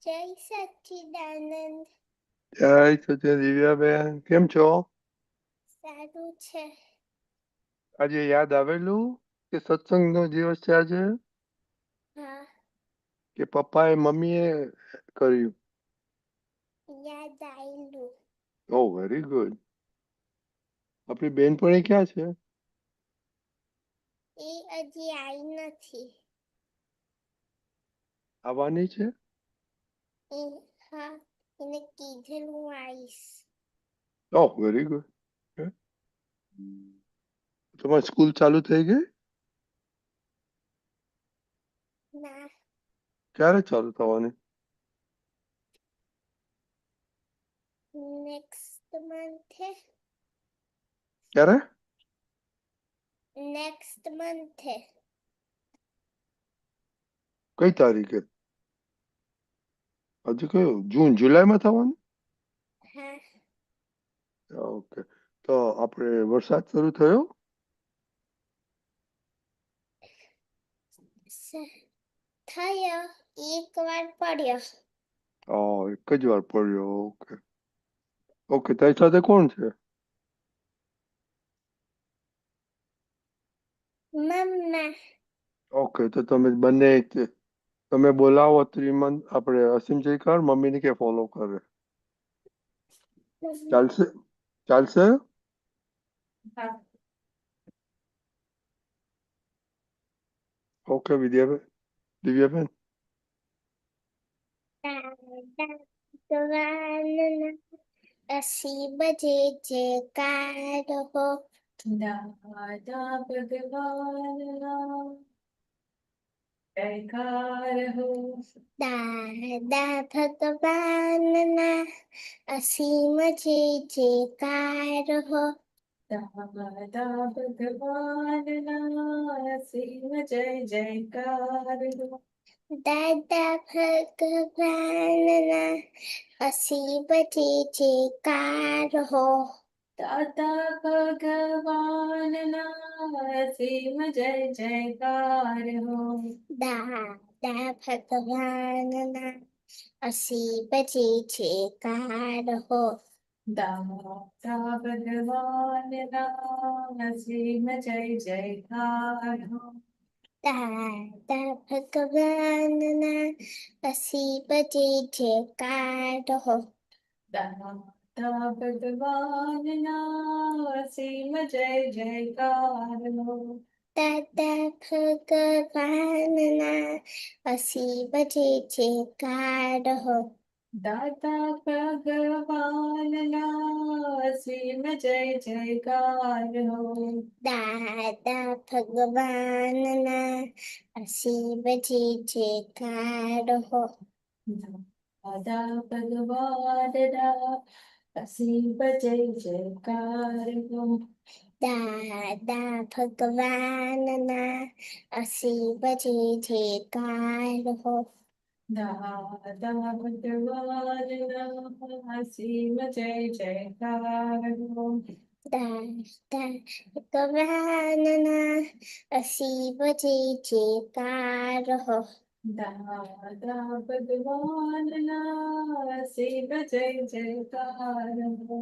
જય સચ્ચિદાનંદ. જય સત્ય દિવ્યાબેન, કેમ છો? સારું છે. આજે યાદ આવેલું કે સત્સંગનો દિવસ છે આજે, હા, કે પપ્પાએ મમ્મીએ કર્યું? યાદ આવેલું. ઓ વેરી ગુડ. આપણી બેનપણી ક્યાં છે? એ હજી આવી નથી. આવવાની છે? એ હા, એને કીધેલું આવીશ. ઓ વેરી ગુડ. તમારી સ્કૂલ ચાલુ થઈ ગઈ? ના, ક્યારે ચાલુ થવાની? નેક્સ્ટ મંથે. ક્યારે? નેક્સ્ટ મંથે. કઈ તારીખે? હજુ કયું જૂન જુલાઈમાં થવાનું? હા, ઓકે. તો આપણે વરસાદ શરૂ થયો? થયો. એક વાર પડ્યો. એક જ વાર પડ્યો. Okay okay. તારી સાથે કોણ છે? મમ્મા. ઓકે, તો તમે બંને તમે બોલાવો ત્રિમંત આપણે અસીમ જયકાર, મમ્મીને કે ફોલો કરે. ચાલશે? ચાલશે? હા. ઓકે વિદ્યાબેન, દિવ્યાબેન. ભગવાનના 80 બજે જયકાર હો. દાદા ભગવાનના જયકાર હો. દાદા ભગવાનના અસીમ જય જયકાર હો. દાદા ભગવાનના અસીમ જય જયકાર હો. દાદા ભગવાનના અસીમ જય જયકાર હો. દાદા ભગવાનના અસીમ જય જયકાર હો. દાદા ભગવાનના અસીમ જય જયકાર હો. દાદા ભગવાનના અસીમ જય જયકાર હો. દાદા ભગવાનના અસીમ જય જયકાર હો. દાદા ભગવાનના અસીમ જય જયકાર હો. દાદા ભગવાનના અસીમ જય જયકાર હો. દાદા ભગવાનના અસીમ જય જયકાર હો. દાદા ભગવાનના અસીમ જય જયકાર હો. દાદા ભગવાનના અસીમ જય જયકાર હો. દાદા ભગવાનના અસીમ જય જયકાર હો. દાદા ભગવાનના અસીમ જય જયકાર હો. દાદા ભગવાનના અસીમ જય જયકાર હો. દાદા ભગવાનના અસીમ જય જયકાર હો.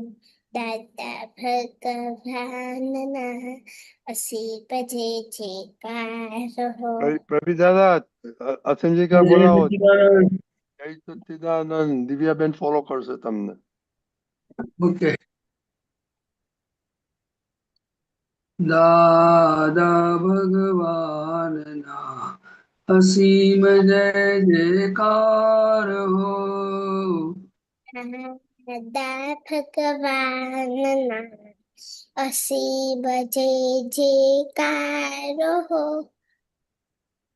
દાદા ભગવાનના અસીમ જય જયકાર હો. પ્રભી દાદા, અસીમ જયકાર જય બોલાવો. સચ્ચિદાનંદ. જય સચ્ચિદાનંદ. દિવ્યાબેન ફોલો કરશે તમને. ઓકે. દાદા ભગવાનના અસીમ જય જયકાર હો. દાદા ભગવાનના અસીમ જય જયકાર હો.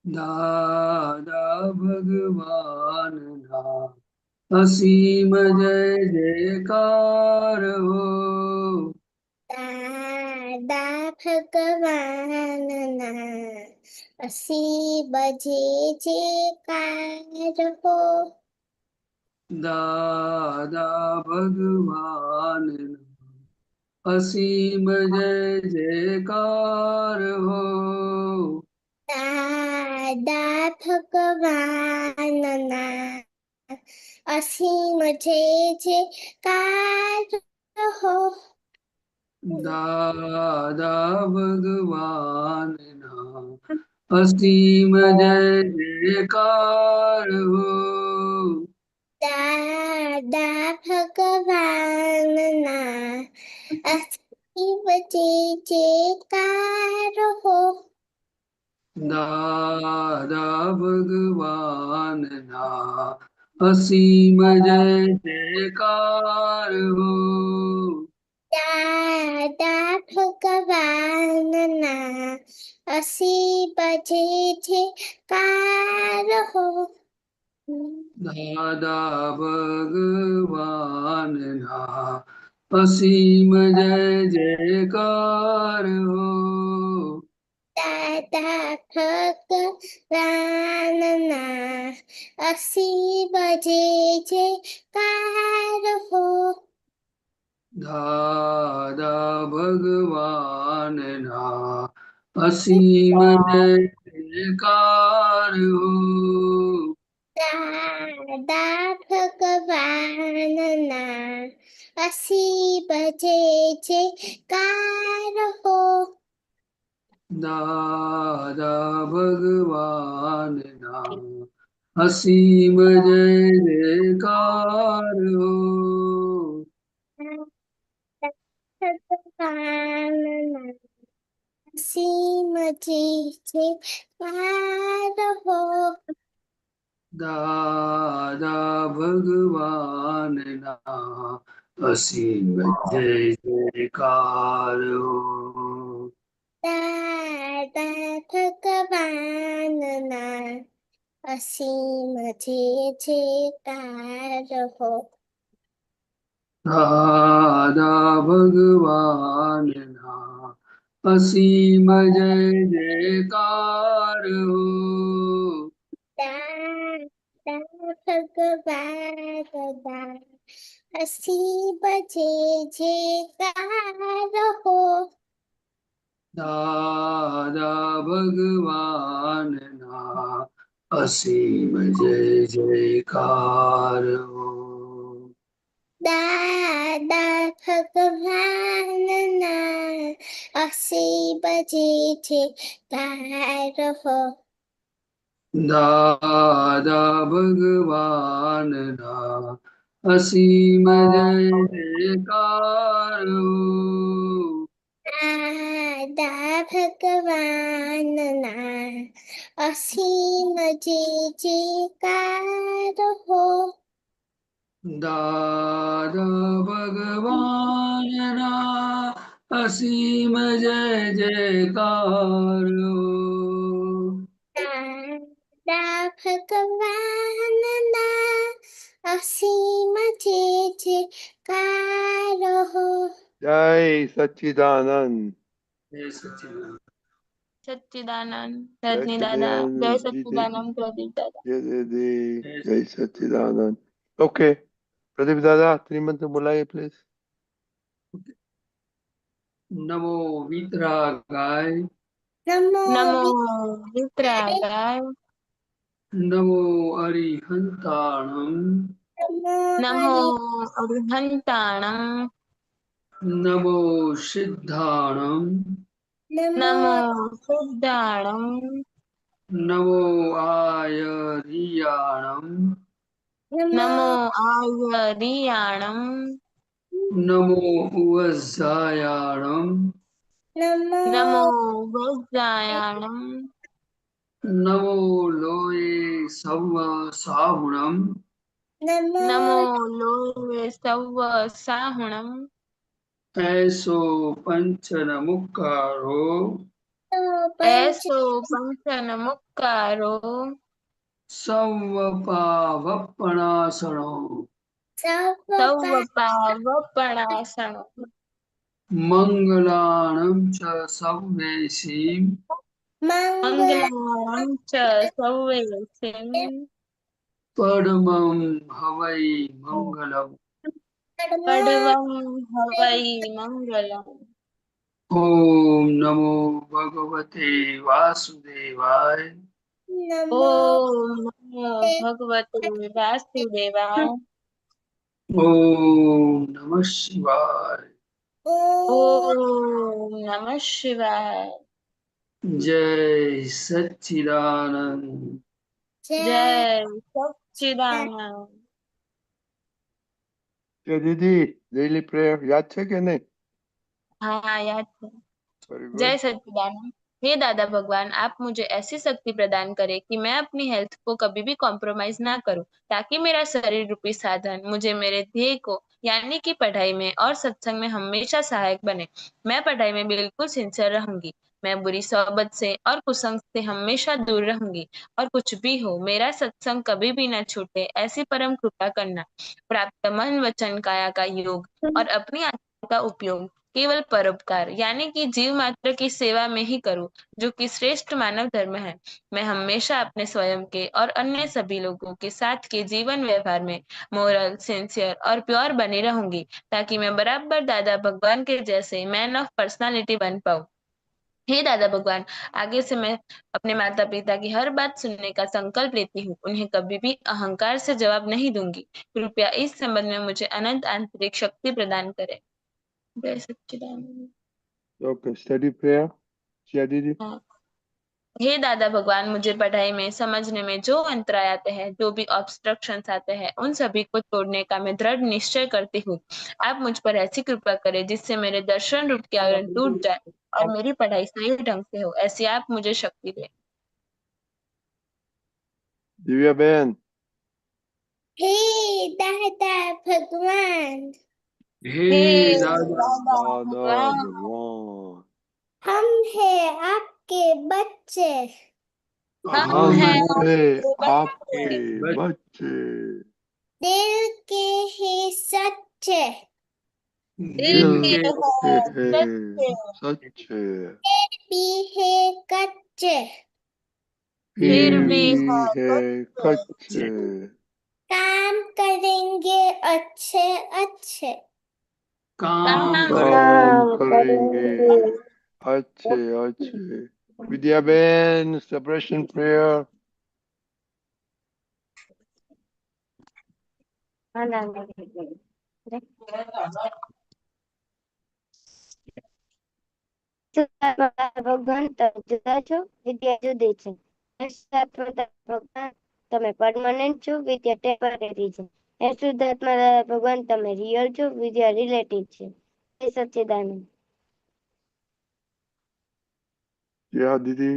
દાદા ભગવાનના અસીમ જય જયકાર હો. દાદા ભગવાનના અસીમ જય જયકાર હો. દાદા ભગવાનના અસીમ જય જયકાર હો. દાદા ભગવાનના અસીમ જયકાર હો. દાદા ભગવાનના અસીમ જય જયકાર હો. દાદા ભગવાનના અસીમ જય જયકાર હો. દાદા ભગવાનના અસીમ જય જયકાર હો. દાદા ભગવાનના અસીમ જય જયકાર હો. દાદા ભગવાનના અસીમ જય જયકાર હો. દાદા ભગવાનના અસીમ જય જયકાર હો. દાદા ભગવાનના અસીમ જય જયકાર હો. દાદા ભગવાનના અસીમ જય જયકાર હો. દાદા ભગવાનના અસીમ જય જયકાર હો. ભગવાનના અસીમ જય જયકાર હો. દાદા ભગવાનના અસીમ જય જયકાર હો. દાદા ભગવાનના અસીમ જય જયકાર હો. દાદા ભગવાનના અસીમ જય જયકાર હો. દાદા ભગવાનના અસીમ જય જયકાર હો. દાદા ભગવાનના અસીમ જય જયકાર હો. દાદા ભગવાનના અસીમ જય જયકાર હો. દાદા ભગવાનના અસીમ જય જયકાર હો. દાદા ભગવાનના અસીમ જય જયકાર હો. દાદા ભગવાનના અસીમ જય જયકાર હો. દાદા ભગવાનના અસીમ જય જયકાર હો. જય સચ્ચિદાનંદ. જય સચ્ચિદાનંદ. સચ્ચિદાનંદ જય રજની દાદા જય સચ્ચિદાનંદ. સચ્ચિદાનંદ પ્રદીપ દાદા જય દે જય સચ્ચિદાનંદ. ઓકે પ્રદીપ દાદા શ્રીમંત બોલાય પ્લીઝ. નમો વિતરાગાય. નમો નમો વિતરાગાય નમો અરિહંતાણમ. નમો અરિહંતાણં નમો સિદ્ધાણમ. નમો સિદ્ધાણં નમો આયરિયાણમ. નમો આયરિયાણં નમો ઉવઝાયાણમ. નમો વજ્જાયાણં નમો લોય સવ સાહુણમ. નમો લોય સવ્વ સાહુણં એસો પંચન મુક્કારો. એસો પંચન મુક્કારો સવ પાવપણાસણો. સૌ પાવપણાસણો મંગલાણમ ચ સવ્વેશીમ. મંગલાણં ચ સૌવેસીં પડમમ હવૈ મંગલમ. પડવં હવૈ મંગલम् ઓમ નમો ભગવતે વાસુદેવાય. नमो ओम नमो भगवते वासुदेवाय। ओम नमः शिवाय। ओम ओम नमः शिवाय। जय सच्चिदानंद। जय जय सच्चिदानंद। जय दीदी, डेली प्रेयर याद છે કે નહીં? हाँ याद है। वेरी जय गुड। सच्चिदानंद। हे दादा भगवान, आप मुझे ऐसी शक्ति प्रदान करें कि मैं अपनी हेल्थ को कभी भी कॉम्प्रोमाइज ना करूं, ताकि मेरा शरीर रूपी साधन मुझे मेरे ध्येय को यानी कि पढ़ाई में और सत्संग में हमेशा सहायक बने। मैं पढ़ाई में बिल्कुल सिंसियर रहूंगी। मैं बुरी सोबत से और कुसंग से हमेशा दूर रहूंगी। और कुछ भी हो, मेरा सत्संग कभी भी न छूटे, ऐसी परम कृपा करना। प्राप्त मन वचन काया का योग और अपनी आत्मा का उपयोग केवल परोपकार यानी कि जीव मात्र की सेवा में ही करूं, जो कि श्रेष्ठ मानव धर्म है। मैं हमेशा अपने स्वयं के और अन्य सभी लोगों के साथ के जीवन व्यवहार में मोरल, सिंसियर और प्योर बनी रहूंगी, ताकि मैं बराबर दादा भगवान के जैसे मैन ऑफ पर्सनालिटी बन पाऊं। हे दादा भगवान, आगे से मैं अपने माता पिता की हर बात सुनने का संकल्प लेती हूँ। उन्हें कभी भी अहंकार से जवाब नहीं दूंगी। कृपया इस संबंध में मुझे अनंत आंतरिक शक्ति प्रदान करें। जय सच्चिदानंद। Okay, study prayer. जय दीदी। हाँ। हे दादा भगवान, मुझे पढ़ाई में समझने में जो अंतराय आते हैं, जो भी ऑब्स्ट्रक्शंस आते हैं, उन सभी को तोड़ने का मैं दृढ़ निश्चय करती हूँ। आप मुझ पर ऐसी कृपा करें जिससे मेरे दर्शन रूप के आवरण टूट जाए और मेरी पढ़ाई सही ढंग से हो, ऐसी आप मुझे शक्ति दें। दिव्या बहन। हे दादा भगवान, हे हे दादा दादा दादा भगवान, भगवान, हम हैं आपके बच्चे। हम हम हम हैं हैं थे आपके आपके बच्चे, आपके बच्चे, दिल के ही सच्चे, दिल दिल दिल के के के हैं है सच्चे, सच्चे, भी है कच्चे, फिर फिर भी भी है है सच्चे। कच्चे। काम करेंगे अच्छे अच्छे। काम काम करें। काम करेंगे करेंगे। अच्छे अच्छे। विद्या बहन, सेपरेशन प्रेयर। ભગવાન તમે જુદા છો, વિદ્યા જુદી છે. હે શુદ્ધાત્મા દાદા ભગવાન તમે પરમાનન્ટ છો, વિદ્યા ટેમ્પરરી છે. હે શુદ્ધાત્મા દાદા ભગવાન તમે રિયલ છો, વિદ્યા રિલેટિવ છે. હે સચ્ચિદાનંદ. जया दीदी।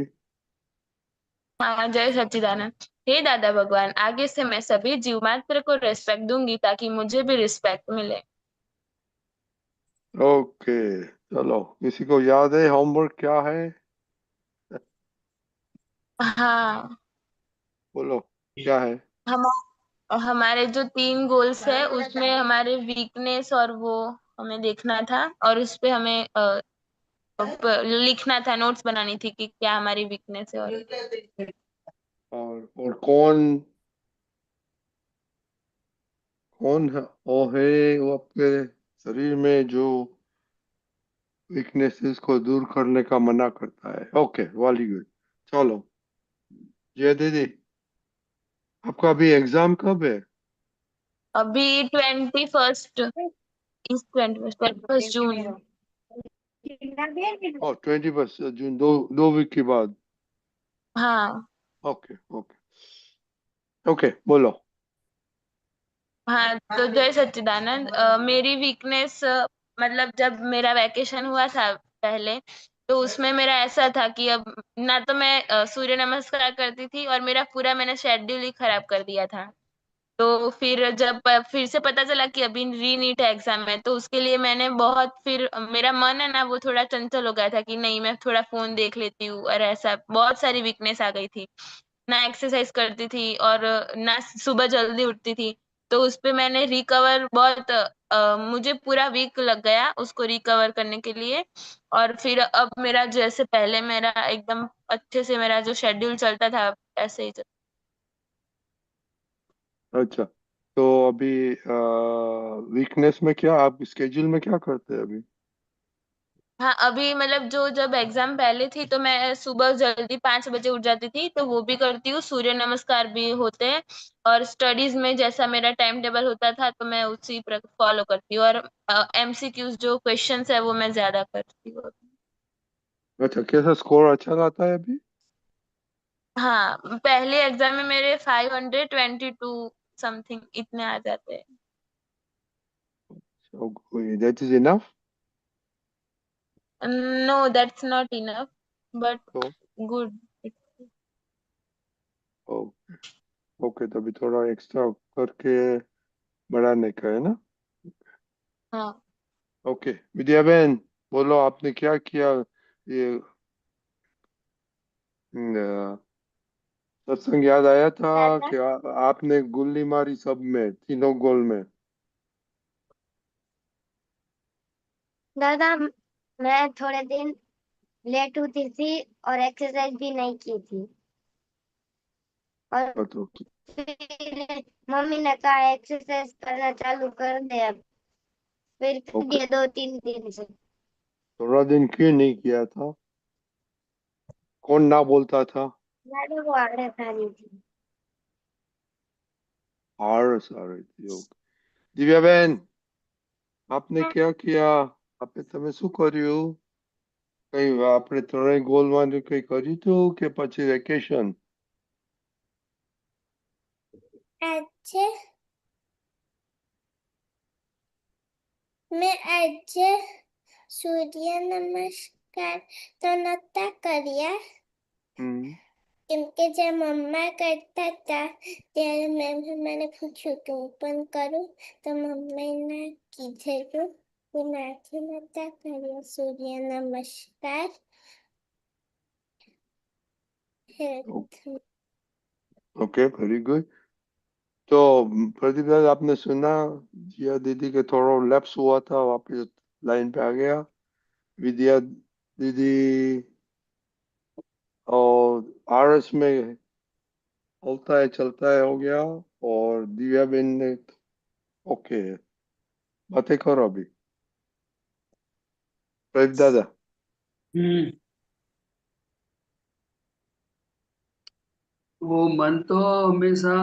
हाँ, जय सच्चिदानंद। हे दादा भगवान, आगे से मैं सभी जीव मात्र को रिस्पेक्ट दूंगी, ताकि मुझे भी रिस्पेक्ट मिले। ओके, चलो, किसी को याद है होमवर्क क्या है? हाँ। बोलो, क्या है? हम हमारे जो 3 गोल्स है, उसमें हमारे वीकनेस और वो हमें देखना था, और उस पे हमें लिखना था, नोट्स बनानी थी कि क्या हमारी वीकनेस है। और कौन कौन है वो है वो आपके शरीर में जो वीकनेसेस को दूर करने का मना करता है। Okay, very good. चलो, जय दीदी, आपका अभी एग्जाम कब है? अभी 21 इस 21 जून। 21 जून, दो वीक के बाद। हाँ। ओके ओके ओके, बोलो। हाँ, तो जय सच्चिदानंद। मेरी वीकनेस, मतलब जब मेरा वैकेशन हुआ था पहले, तो उसमें मेरा ऐसा था कि अब ना तो मैं सूर्य नमस्कार करती थी, और मेरा पूरा मैंने शेड्यूल ही खराब कर दिया था। तो फिर जब फिर से पता चला कि अभी री नीट एग्जाम है, तो उसके लिए मैंने बहुत, फिर मेरा मन है ना वो थोड़ा चंचल हो गया था कि नहीं, मैं थोड़ा फोन देख लेती हूँ, और ऐसा बहुत सारी वीकनेस आ गई थी। ना एक्सरसाइज करती थी, और ना सुबह जल्दी उठती थी। तो उस पे मैंने रिकवर बहुत, मुझे पूरा वीक लग गया उसको रिकवर करने के लिए। और फिर अब मेरा जैसे पहले मेरा एकदम अच्छे से मेरा जो शेड्यूल चलता था, ऐसे ही अच्छा, तो अभी वीकनेस में क्या आप स्केड्यूल में क्या करते हैं अभी? हाँ, अभी मतलब जो जब एग्जाम पहले थी तो मैं सुबह जल्दी 5 बजे उठ जाती थी, तो वो भी करती हूँ, सूर्य नमस्कार भी होते हैं। और स्टडीज में जैसा मेरा टाइम टेबल होता था तो मैं उसी फॉलो करती हूँ। और एमसीक्यूज जो क्वेश्चंस है वो मैं ज्यादा करती हूँ। अच्छा, कैसा स्कोर अच्छा आता है अभी? हाँ, पहले एग्जाम में मेरे 522 समथिंग इतने आ जाते हैं। So, that is enough? No, that's not enough, but तो गुड। ओके, ओके, तो अभी थोड़ा एक्स्ट्रा करके बढ़ाने का है ना? हाँ ओके, विद्या बहन, बोलो आपने क्या किया ये? सत्संग याद आया था दादा कि आपने गुल्ली मारी सब में, तीनों गोल में? दादा मैं थोड़े दिन लेट उठी थी और एक्सरसाइज भी नहीं की थी, और तो फिर मम्मी ने कहा एक्सरसाइज करना चालू कर दे अब। फिर कर ओके, दिया 2-3 दिन से। थोड़ा दिन क्यों नहीं किया था? कौन ना बोलता था? दादा को आदत आ रही थी। आरस आ रही थी, ओके। दिव्या बहन, आपने क्या किया? आपने તમે શું કર્યું? કઈ આપણે ત્રણેય ગોલમાં કઈ કર્યું હતું કે પછી વેકેશન? આજે મેં આજે સૂર્ય નમસ્કાર તો નહોતા કર્યા, કેમ કે જે મમ્મા કરતા હતા ત્યારે મને પૂછ્યું કે હું પણ કરું, તો મમ્માએ ના કીધેલું. હું નાથી નહોતા કર્યા સૂર્ય નમસ્કાર. Okay, very good. तो प्रदीप दादा, आपने सुना जिया दीदी के थोड़ा लैप्स हुआ था, वापस लाइन पे आ गया। विद्या दीदी और आरस में चलता है हो गया। और दिव्या बहन ने ओके है। बातें करो अभी, प्रदीप दादा। हम्म। वो मन तो हमेशा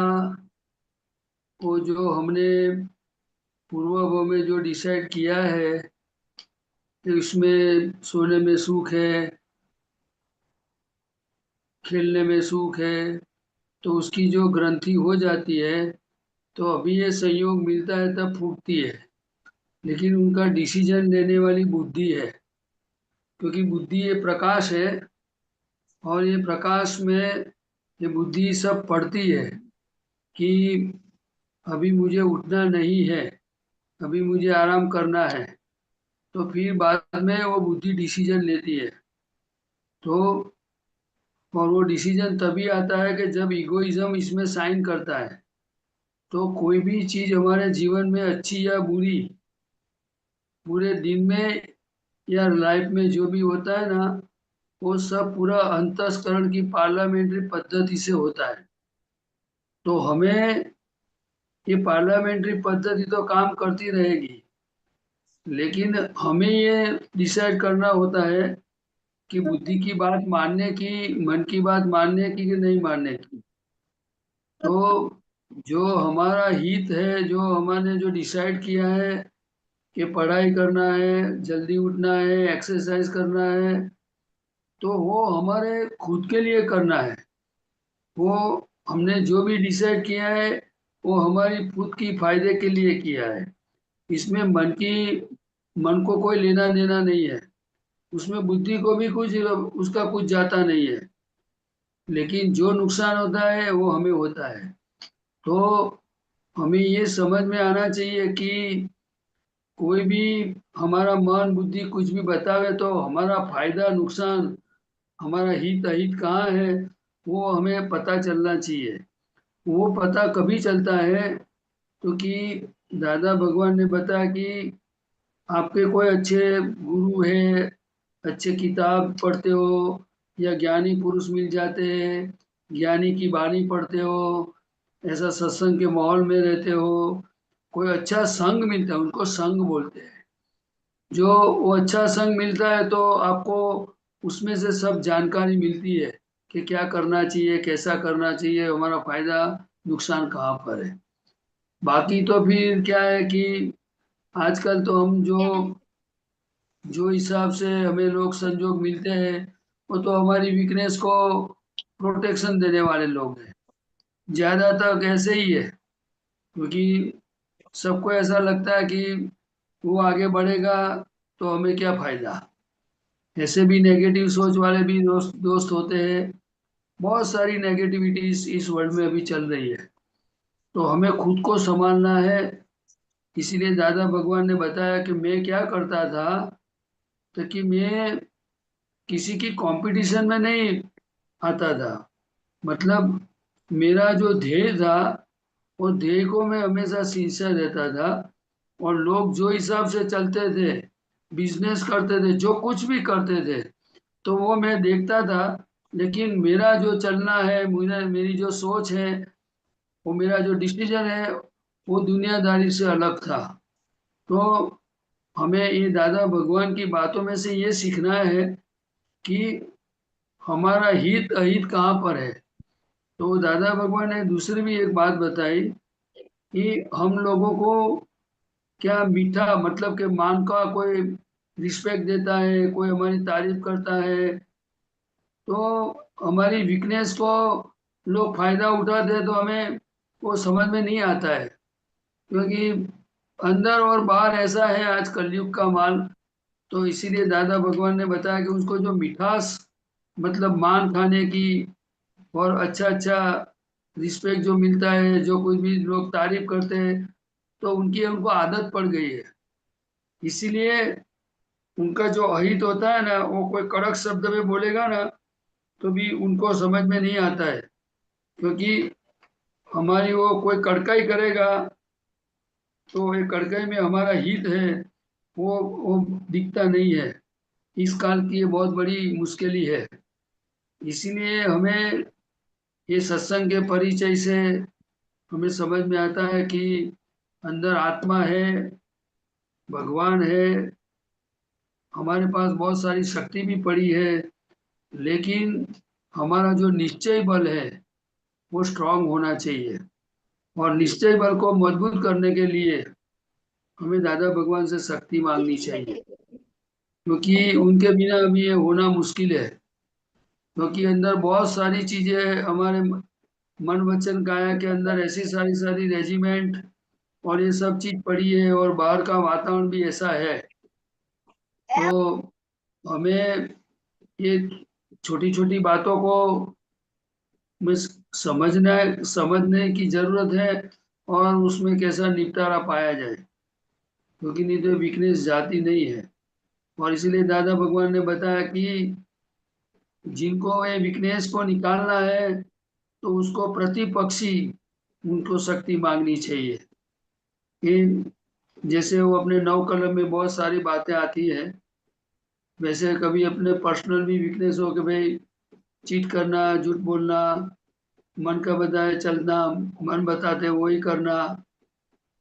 वो जो हमने पूर्व में जो डिसाइड किया है कि उसमें सोने में सुख है, खेलने में सुख है, तो उसकी जो ग्रंथि हो जाती है तो अभी ये संयोग मिलता है तब फूटती है। लेकिन उनका डिसीजन लेने वाली बुद्धि है, क्योंकि बुद्धि ये प्रकाश है, और ये प्रकाश में ये बुद्धि सब पढ़ती है कि अभी मुझे उठना नहीं है, अभी मुझे आराम करना है। तो फिर बाद में वो बुद्धि डिसीजन लेती है। तो और वो डिसीजन तभी आता है कि जब इगोइज्म इसमें साइन करता है। तो कोई भी चीज हमारे जीवन में अच्छी या बुरी, पूरे दिन में या लाइफ में जो भी होता है ना, वो सब पूरा अंतस्करण की पार्लियामेंट्री पद्धति से होता है। तो हमें ये पार्लियामेंट्री पद्धति तो काम करती रहेगी, लेकिन हमें ये डिसाइड करना होता है कि बुद्धि की बात मानने की, मन की बात मानने की कि नहीं मानने की। तो जो हमारा हित है, जो हमने जो डिसाइड किया है कि पढ़ाई करना है, जल्दी उठना है, एक्सरसाइज करना है, तो वो हमारे खुद के लिए करना है। वो हमने जो भी डिसाइड किया है वो हमारी खुद की फायदे के लिए किया है। इसमें मन को कोई लेना देना नहीं है, उसमें बुद्धि को भी कुछ उसका कुछ जाता नहीं है। लेकिन जो नुकसान होता है वो हमें होता है। तो हमें ये समझ में आना चाहिए कि कोई भी हमारा मन बुद्धि कुछ भी बतावे तो हमारा फायदा नुकसान, हमारा हित अहित कहाँ है, वो हमें पता चलना चाहिए। वो पता कभी चलता है क्योंकि दादा भगवान ने बताया कि आपके कोई अच्छे गुरु है, अच्छे किताब पढ़ते हो, या ज्ञानी पुरुष मिल जाते हैं, ज्ञानी की वाणी पढ़ते हो, ऐसा सत्संग के माहौल में रहते हो, कोई अच्छा संग मिलता है, उनको संग बोलते हैं। जो वो अच्छा संग मिलता है तो आपको उसमें से सब जानकारी मिलती है कि क्या करना चाहिए, कैसा करना चाहिए, हमारा फायदा नुकसान कहाँ पर है। बाकी तो फिर क्या है कि आजकल तो हम जो जो हिसाब से हमें लोग संजोग मिलते हैं वो तो हमारी वीकनेस को प्रोटेक्शन देने वाले लोग हैं, ज्यादातर ऐसे ही है। क्योंकि सबको ऐसा लगता है कि वो आगे बढ़ेगा तो हमें क्या फायदा। ऐसे भी नेगेटिव सोच वाले भी दोस्त होते हैं। बहुत सारी नेगेटिविटी इस वर्ल्ड में अभी चल रही है, तो हमें खुद को संभालना है। इसीलिए दादा भगवान ने बताया कि मैं क्या करता था, तो कि मैं किसी की कंपटीशन में नहीं आता था। मतलब मेरा जो ध्येय था वो ध्येय को मैं हमेशा सिंसियर रहता था। और लोग जो हिसाब से चलते थे, बिजनेस करते थे, जो कुछ भी करते थे, तो वो मैं देखता था। लेकिन मेरा जो चलना है, मेरी जो सोच है, वो मेरा जो डिसीजन है, वो दुनियादारी से अलग था। तो हमें ये दादा भगवान की बातों में से ये सीखना है कि हमारा हित अहित कहाँ पर है। तो दादा भगवान ने दूसरी भी एक बात बताई कि हम लोगों को क्या मीठा मतलब के मान का कोई रिस्पेक्ट देता है, कोई हमारी तारीफ करता है, तो हमारी वीकनेस को लोग फायदा उठाते हैं तो हमें वो समझ में नहीं आता है। क्योंकि अंदर और बाहर ऐसा है आज कलयुग का माल। तो इसीलिए दादा भगवान ने बताया कि उसको जो मिठास मतलब मान खाने की और अच्छा अच्छा रिस्पेक्ट जो मिलता है, जो कुछ भी लोग तारीफ करते हैं, तो उनकी उनको आदत पड़ गई है। इसीलिए उनका जो अहित होता है ना, वो कोई कड़क शब्द में बोलेगा ना तो भी उनको समझ में नहीं आता है। क्योंकि हमारी वो कोई कड़काई करेगा तो ये कड़काई में हमारा हित है, वो दिखता नहीं है। इस काल की ये बहुत बड़ी मुश्किल है। इसीलिए हमें ये सत्संग के परिचय से हमें समझ में आता है कि अंदर आत्मा है, भगवान है, हमारे पास बहुत सारी शक्ति भी पड़ी है। लेकिन हमारा जो निश्चय बल है वो स्ट्रांग होना चाहिए। और निश्चय बल को मजबूत करने के लिए हमें दादा भगवान से शक्ति मांगनी चाहिए। क्योंकि उनके बिना अभी ये होना मुश्किल है। क्योंकि अंदर बहुत सारी चीजें हमारे मन वचन काया के अंदर ऐसी सारी सारी रेजिमेंट और ये सब चीज पड़ी है, और बाहर का वातावरण भी ऐसा है। तो हमें ये छोटी छोटी बातों को में समझने की जरूरत है, और उसमें कैसा निपटारा पाया जाए। क्योंकि नहीं तो वीकनेस जाती नहीं है। और इसीलिए दादा भगवान ने बताया कि जिनको ये वीकनेस को निकालना है तो उसको प्रतिपक्षी उनको शक्ति मांगनी चाहिए। कि जैसे वो अपने नौ कलम में बहुत सारी बातें आती है, वैसे कभी अपने पर्सनल भी वीकनेस हो कि भाई चीट करना, झूठ बोलना, मन का बताए चलना, मन बताते वही करना,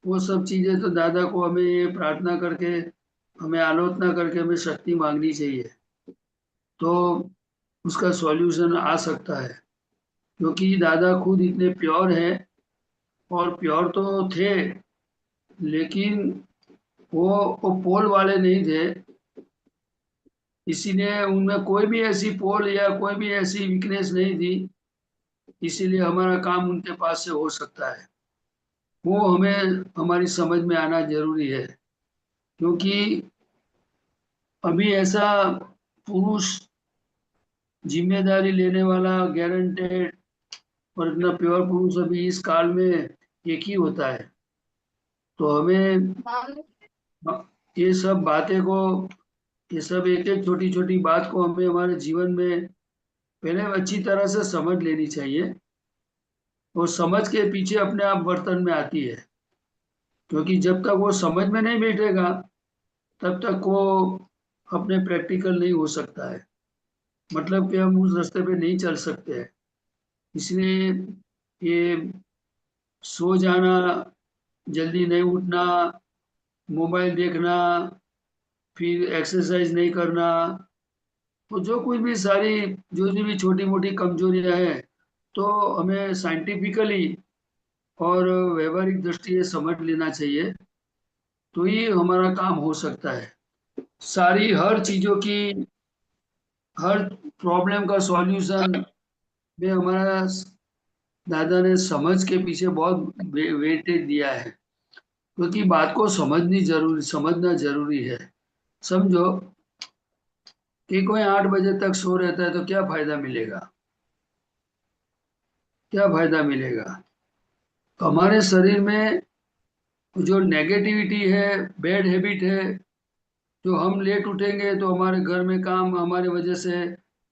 वो सब चीजें तो दादा को हमें ये प्रार्थना करके, हमें आलोचना करके हमें शक्ति मांगनी चाहिए। तो उसका सॉल्यूशन आ सकता है। क्योंकि दादा खुद इतने प्योर हैं, और प्योर तो थे, लेकिन वो पोल वाले नहीं थे। इसीलिए उनमें कोई भी ऐसी पोल या कोई भी ऐसी वीकनेस नहीं थी। इसीलिए हमारा काम उनके पास से हो सकता है। वो हमें हमारी समझ में आना जरूरी है। क्योंकि अभी ऐसा पुरुष जिम्मेदारी लेने वाला गारंटेड और इतना प्योर पुरुष अभी इस काल में एक ही होता है। तो हमें ये सब बातें को, ये सब एक एक छोटी छोटी बात को हमें हमारे जीवन में पहले अच्छी तरह से समझ लेनी चाहिए। और समझ के पीछे अपने आप वर्तन में आती है। क्योंकि जब तक वो समझ में नहीं बैठेगा तब तक वो अपने प्रैक्टिकल नहीं हो सकता है। मतलब कि हम उस रास्ते पे नहीं चल सकते हैं। इसलिए ये सो जाना, जल्दी नहीं उठना, मोबाइल देखना, फिर एक्सरसाइज नहीं करना, तो जो कुछ भी सारी जो भी छोटी मोटी कमजोरियां हैं, तो हमें साइंटिफिकली और व्यवहारिक दृष्टि से समझ लेना चाहिए, तो ही हमारा काम हो सकता है। सारी हर चीजों की, हर प्रॉब्लम का सॉल्यूशन में हमारा दादा ने समझ के पीछे बहुत वेटेज दिया है, क्योंकि बात को समझना जरूरी है। समझो कि कोई 8 बजे तक सो रहता है तो क्या फायदा मिलेगा, क्या फायदा मिलेगा? तो हमारे शरीर में जो नेगेटिविटी है, बैड हैबिट है, जो हम लेट उठेंगे तो हमारे घर में काम हमारे वजह से,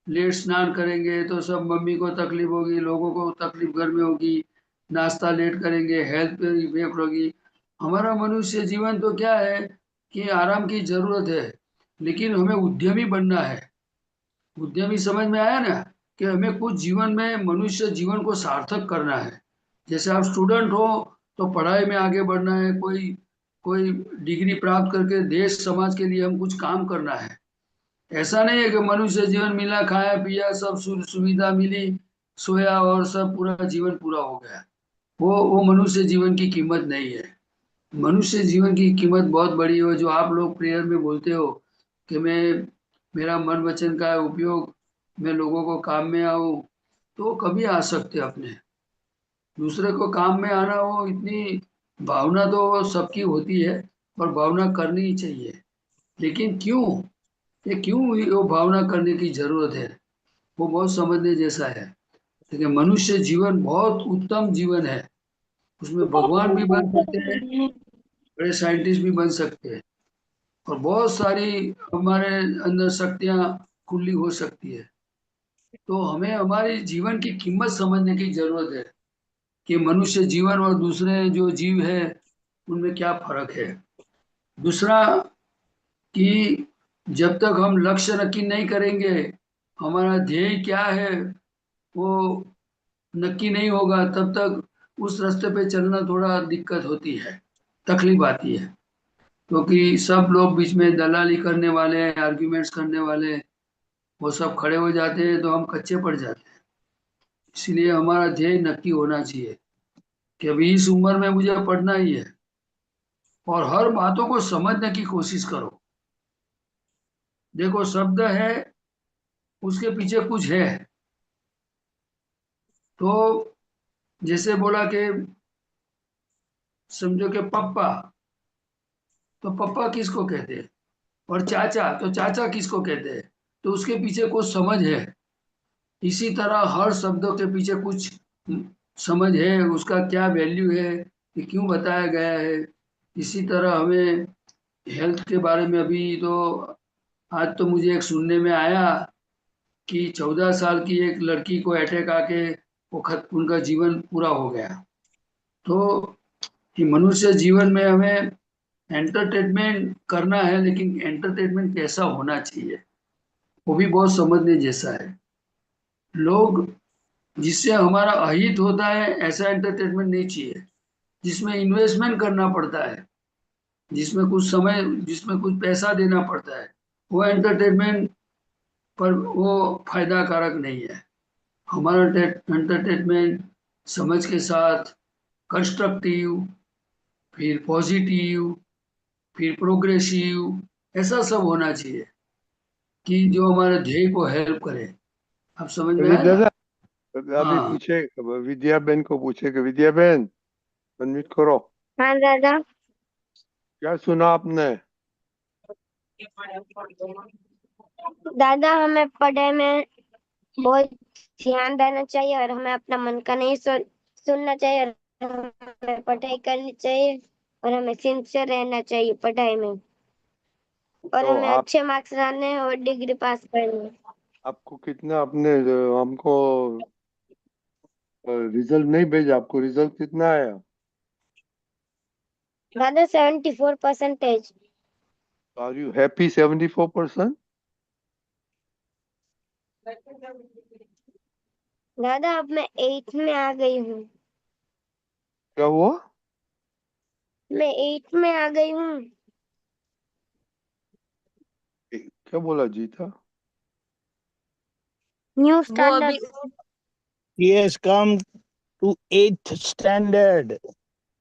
लेट स्नान करेंगे तो सब मम्मी को तकलीफ होगी, लोगों को तकलीफ घर में होगी, नाश्ता लेट करेंगे, हेल्थ पे इफेक्ट होगी। हमारा मनुष्य जीवन तो क्या है कि आराम की जरूरत है, लेकिन हमें उद्यमी बनना है। उद्यमी समझ में आया ना, कि हमें कुछ जीवन में मनुष्य जीवन को सार्थक करना है। जैसे आप स्टूडेंट हो तो पढ़ाई में आगे बढ़ना है, कोई कोई डिग्री प्राप्त करके देश समाज के लिए हम कुछ काम करना है। ऐसा नहीं है कि मनुष्य जीवन मिला, खाया पिया, सब सुविधा मिली, सोया और सब पूरा जीवन पूरा हो गया। वो मनुष्य जीवन की कीमत नहीं है। मनुष्य जीवन की कीमत बहुत बड़ी है। जो आप लोग प्रेयर में बोलते हो कि मैं, मेरा मन वचन का उपयोग, मैं लोगों को काम में आऊं, तो कभी आ सकते अपने दूसरे को काम में आना, हो इतनी भावना तो सबकी होती है और भावना करनी ही चाहिए। लेकिन क्यों, ये क्यों वो भावना करने की जरूरत है, वो बहुत समझने जैसा है। लेकिन मनुष्य जीवन बहुत उत्तम जीवन है, उसमें भगवान भी बन सकते हैं, बड़े साइंटिस्ट भी बन सकते हैं, और बहुत सारी हमारे अंदर शक्तियां खुली हो सकती है। तो हमें हमारे जीवन की कीमत समझने की जरूरत है कि मनुष्य जीवन और दूसरे जो जीव है उनमें क्या फर्क है। दूसरा कि जब तक हम लक्ष्य नक्की नहीं करेंगे, हमारा ध्येय क्या है वो नक्की नहीं होगा, तब तक उस रास्ते पे चलना थोड़ा दिक्कत होती है, तकलीफ आती है। क्योंकि सब लोग बीच में दलाली करने वाले, आर्ग्यूमेंट्स करने वाले, वो सब खड़े हो जाते हैं तो हम कच्चे पड़ जाते हैं। इसलिए हमारा ध्येय नक्की होना चाहिए कि अभी इस उम्र में मुझे पढ़ना ही है, और हर बातों को समझने की कोशिश करो। देखो शब्द है, उसके पीछे कुछ है। तो जैसे बोला कि समझो कि पप्पा, तो पप्पा किसको कहते हैं, और चाचा, तो चाचा किसको कहते हैं, तो उसके पीछे कुछ समझ है। इसी तरह हर शब्दों के पीछे कुछ समझ है, उसका क्या वैल्यू है, कि क्यों बताया गया है। इसी तरह हमें हेल्थ के बारे में अभी तो, आज तो मुझे एक सुनने में आया कि 14 साल की एक लड़की को अटैक आके उनका जीवन पूरा हो गया। तो कि मनुष्य जीवन में हमें एंटरटेनमेंट करना है, लेकिन एंटरटेनमेंट कैसा होना चाहिए वो भी बहुत समझने जैसा है। लोग, जिससे हमारा अहित होता है, ऐसा एंटरटेनमेंट नहीं चाहिए जिसमें इन्वेस्टमेंट करना पड़ता है, जिसमें कुछ समय, जिसमें कुछ पैसा देना पड़ता है, वो एंटरटेनमेंट पर वो फायदा कारक नहीं है। हमारा एंटरटेनमेंट समझ के साथ, कंस्ट्रक्टिव, फिर पॉजिटिव, फिर प्रोग्रेसिव, ऐसा सब होना चाहिए कि जो हमारे ध्येय को हेल्प करे। आप समझ में अरे आया ना? दादा, अभी हाँ पूछे, विद्या बहन को पूछे कि विद्या बहन अनम्यूट करो। हाँ दादा। क्या सुना आपने? दादा हमें पढ़ाई में बहुत ध्यान देना चाहिए, और हमें अपना मन का नहीं सुनना चाहिए, और हमें पढ़ाई करनी चाहिए, और हमें सिंसियर रहना चाहिए पढ़ाई में, और तो हमें आप, अच्छे मार्क्स लाने हैं और डिग्री पास करनी है। आपको कितना आपने हमको रिजल्ट नहीं भेजा, आपको रिजल्ट कितना आया? दादा 74%। Are you happy 74%? दादा अब मैं 8th में आ गई हूँ। क्या हुआ? मैं 8th में आ गई हूँ। क्या बोला जीता? न्यू वो स्टैंडर्ड अभी He has come to 8th standard.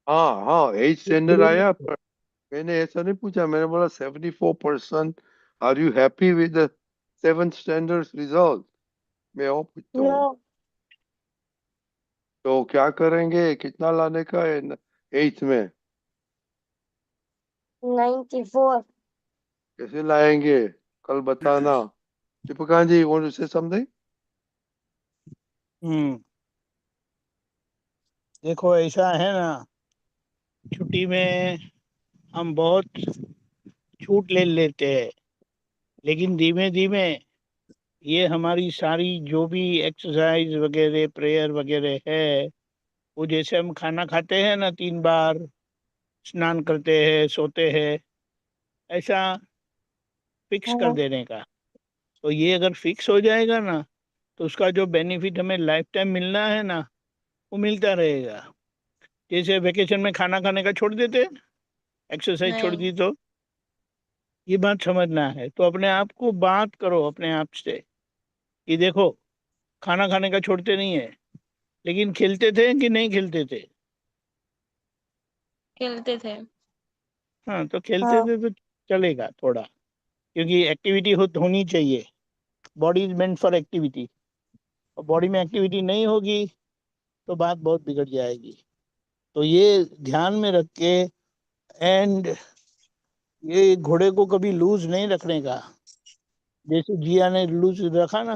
हाँ हाँ 8th स्टैंडर्ड आया, पर मैंने ऐसा नहीं पूछा, मैंने बोला 74%, are you happy with the 7th standard result? मैं वो पूछता नो हूँ। तो क्या करेंगे, कितना लाने का है 8th में? 94 कैसे लाएंगे, कल बताना। दीपिका जी, वांट टू से समथिंग? देखो ऐसा है ना, छुट्टी में हम बहुत छूट ले लेते हैं, लेकिन धीमे धीमे ये हमारी सारी जो भी एक्सरसाइज वगैरह प्रेयर वगैरह है, वो जैसे हम खाना खाते हैं ना 3 बार, स्नान करते हैं, सोते हैं, ऐसा फिक्स कर देने का। तो ये अगर फिक्स हो जाएगा ना, तो उसका जो बेनिफिट हमें लाइफ टाइम मिलना है ना, वो मिलता रहेगा। जैसे वेकेशन में खाना खाने का छोड़ देते, एक्सरसाइज छोड़ नहीं। दी, तो ये बात समझना है। तो अपने आप को बात करो अपने आप से कि देखो, खाना खाने का छोड़ते नहीं है, लेकिन खेलते थे कि नहीं खेलते थे? खेलते थे। हाँ, तो खेलते हाँ थे तो चलेगा थोड़ा, क्योंकि एक्टिविटी होनी चाहिए। Body is meant for activity, और बॉडी में एक्टिविटी नहीं होगी तो बात बहुत बिगड़ जाएगी। तो ये ध्यान में रख के, एंड ये घोड़े को कभी लूज नहीं रखने का। जैसे जिया ने लूज रखा ना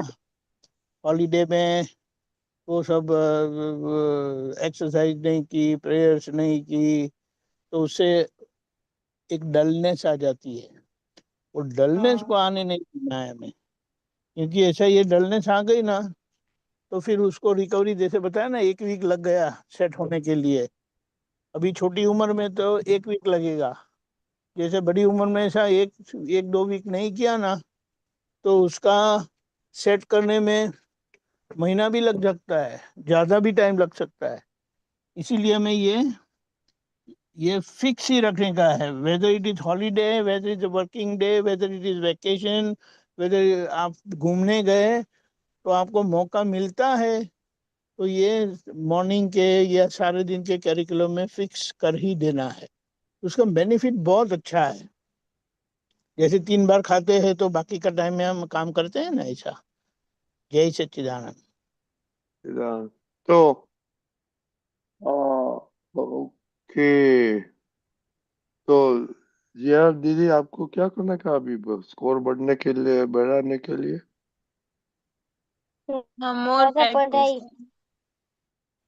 हॉलीडे में, वो सब एक्सरसाइज नहीं की, प्रेयर्स नहीं की, तो उससे एक डलनेस आ जाती है। वो डलनेस को हाँ आने नहीं देना है हमें, क्योंकि ऐसा ये डलनेस आ गई ना, तो फिर उसको रिकवरी, जैसे बताया ना 1 वीक लग गया सेट होने के लिए। अभी छोटी उम्र में तो 1 वीक लगेगा, जैसे बड़ी उम्र में ऐसा 1-2 वीक नहीं किया ना, तो उसका सेट करने में महीना भी लग सकता है, ज्यादा भी टाइम लग सकता है। इसीलिए हमें ये फिक्स ही रखने का है, whether it is holiday, whether is working day, whether it is vacation, whether आप घूमने गए, तो आपको मौका मिलता है, तो ये मॉर्निंग के या सारे दिन के करिकुलम में फिक्स कर ही देना है। उसका बेनिफिट बहुत अच्छा है। जैसे 3 बार खाते हैं तो बाकी का टाइम में हम काम करते हैं ना, ऐसा। जय सच्चिदानंद। तो ओके, तो जिया दीदी, आपको क्या करना का अभी स्कोर बढ़ने के लिए, बढ़ाने के लिए? हाँ, मोर ज्यादा प्रैक्टिस। पढ़ाई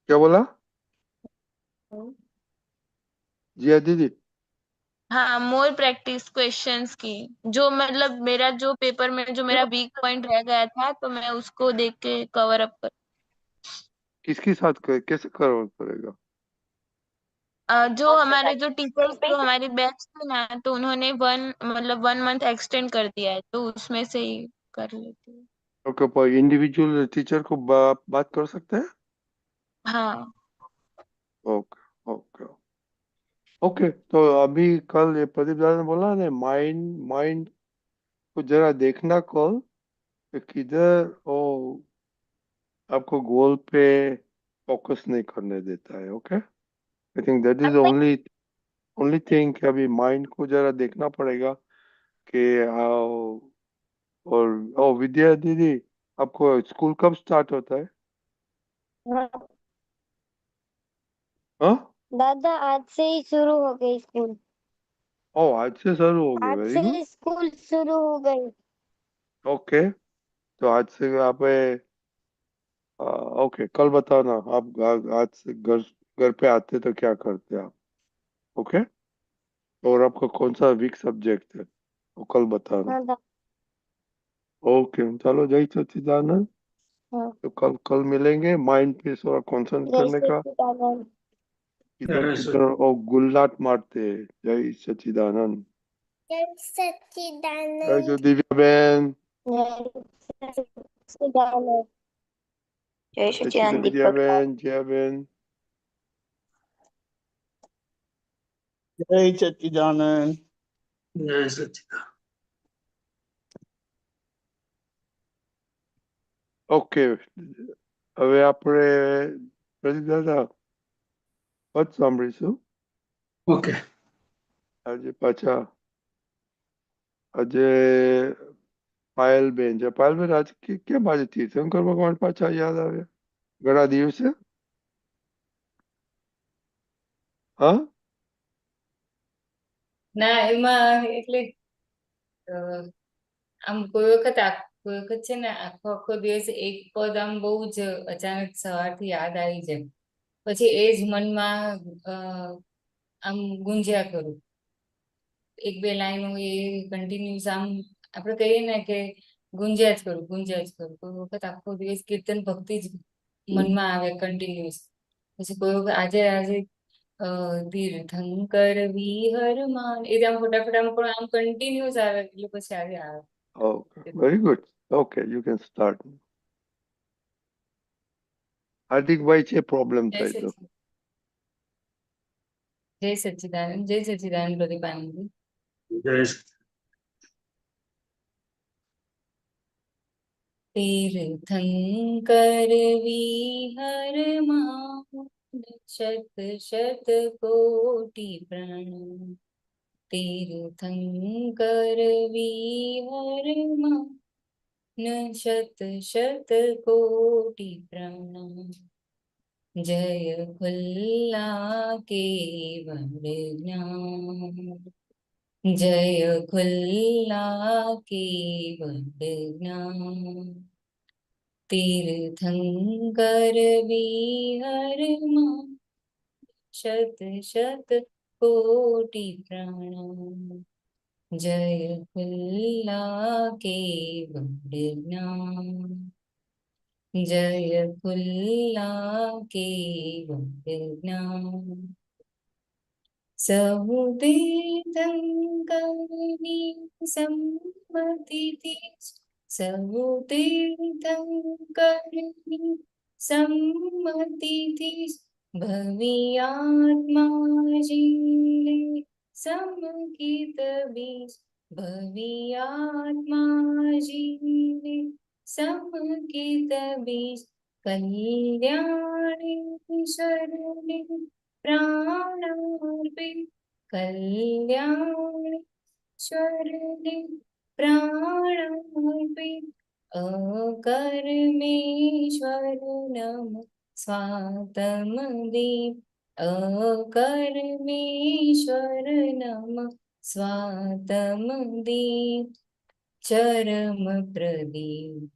क्या बोला जिया दीदी? हाँ, मोर प्रैक्टिस क्वेश्चंस की। जो मतलब मेरा जो पेपर में जो मेरा वीक पॉइंट रह गया था, तो मैं उसको देख के कवर अप कर। किसके साथ कैसे करना पड़ेगा? जो हमारे जो टीचर्स जो हमारी बैच थे ना, तो उन्होंने 1 मंथ एक्सटेंड कर दिया है, तो उसमें से ही कर लेती हूँ। ओके, पर इंडिविजुअल टीचर को बात कर सकते हैं? हाँ। Okay okay okay. तो अभी कल ये प्रदीप दादा ने बोला ना, माइंड माइंड को जरा देखना कल, कि किधर वो आपको गोल पे फोकस नहीं करने देता है। Okay, I think that is only only thing कि अभी माइंड को जरा देखना पड़ेगा कि और ओ विद्या दीदी, आपको स्कूल कब स्टार्ट होता है? हाँ हाँ, दादा आज से ही शुरू हो गई स्कूल ओ आज से शुरू हो गए, आज वेरी गुड। से स्कूल शुरू हो गई ओके, तो आज से आप ओके, कल बताओ ना आप आज से घर घर पे आते तो क्या करते आप? ओके, और आपका कौन सा वीक सब्जेक्ट है वो कल बताना। हाँ ओके, चलो जय सच्चिदानंद। हाँ तो कल कल मिलेंगे, माइंड पे थोड़ा कंसर्न जय करने का, सच्चिदानंद किधर किधर और गुल्लाट मारते हैं। जय सच्चिदानंद। जय जय जो सच्चिदानंद। दिव्या बहन, जय सच्चिदानंद जय जय श्री सच्चिदानंद विद्या दीपक बहन, जया बहन। जय सच्चिदानंद। जय सच्चिदानंद। ઓકે, હવે આપણે પ્રદીપ દાદા પદ સાંભળીશું. ઓકે. આજે પાછા આજે પાયલબેન છે. પાયલબેન આજ કેમ આજે તીર્થંકર ભગવાન પાછા યાદ આવ્યા ઘણા દિવસે? હા, ના એમાં એટલે આમ કોઈ વખત છે ને આખો આખો દિવસ એક પદ આમ બહુ જ અચાનક સવારથી યાદ આવી જાય, પછી એ જ મનમાં આમ ગુંજ્યા કરું. એક બે લાઈનો એ કન્ટિન્યુઅસ આમ આપણે કહીએ ને કે ગુંજ્યા જ કરું. કોઈ વખત આખો દિવસ કીર્તન ભક્તિ જ મનમાં આવે કન્ટિન્યુઅસ. પછી કોઈ વખત આજે તીર્થંકર વિહરમાન એ આમ ફટાફટ આમ પણ આમ કન્ટિન્યુઅસ આવે એટલે પછી આજે આવે. Okay, very good. Okay, you can start. હાર્દિકભાઈ છે પ્રોબ્લેમ થાય તો. જય સચ્ચિદાનંદ પ્રદીપાનંદ. જય तीर्थंकर विहरमान शत शत कोटि प्रणाम। तीर्थंकर विहरमान शत शत कोटि प्रणाम। जय खुल्ला केवल ज्ञान, जय खुल्ला केवल ज्ञान। तीर्थंकर विहरमान शत शत कोटि प्रणाम। जय खुल्ला केवल ज्ञान, जय खुल्ला केवल ज्ञान। सहु तीर्थंकरनी सम्मति थी, सहु तीर्थंकरनी सम्मति थी। भवियात्मा जीले समकित बीज, भवियात्मा जीले समकित बीज। कल्याणेश्वरने प्राणार्पित, कल्याणेश्वरने प्राणार्पित। अकर्मेश्वर नम स्वातमदीप, अकर्मेश्वर नम स्वातमदीप। चरम प्रदीप,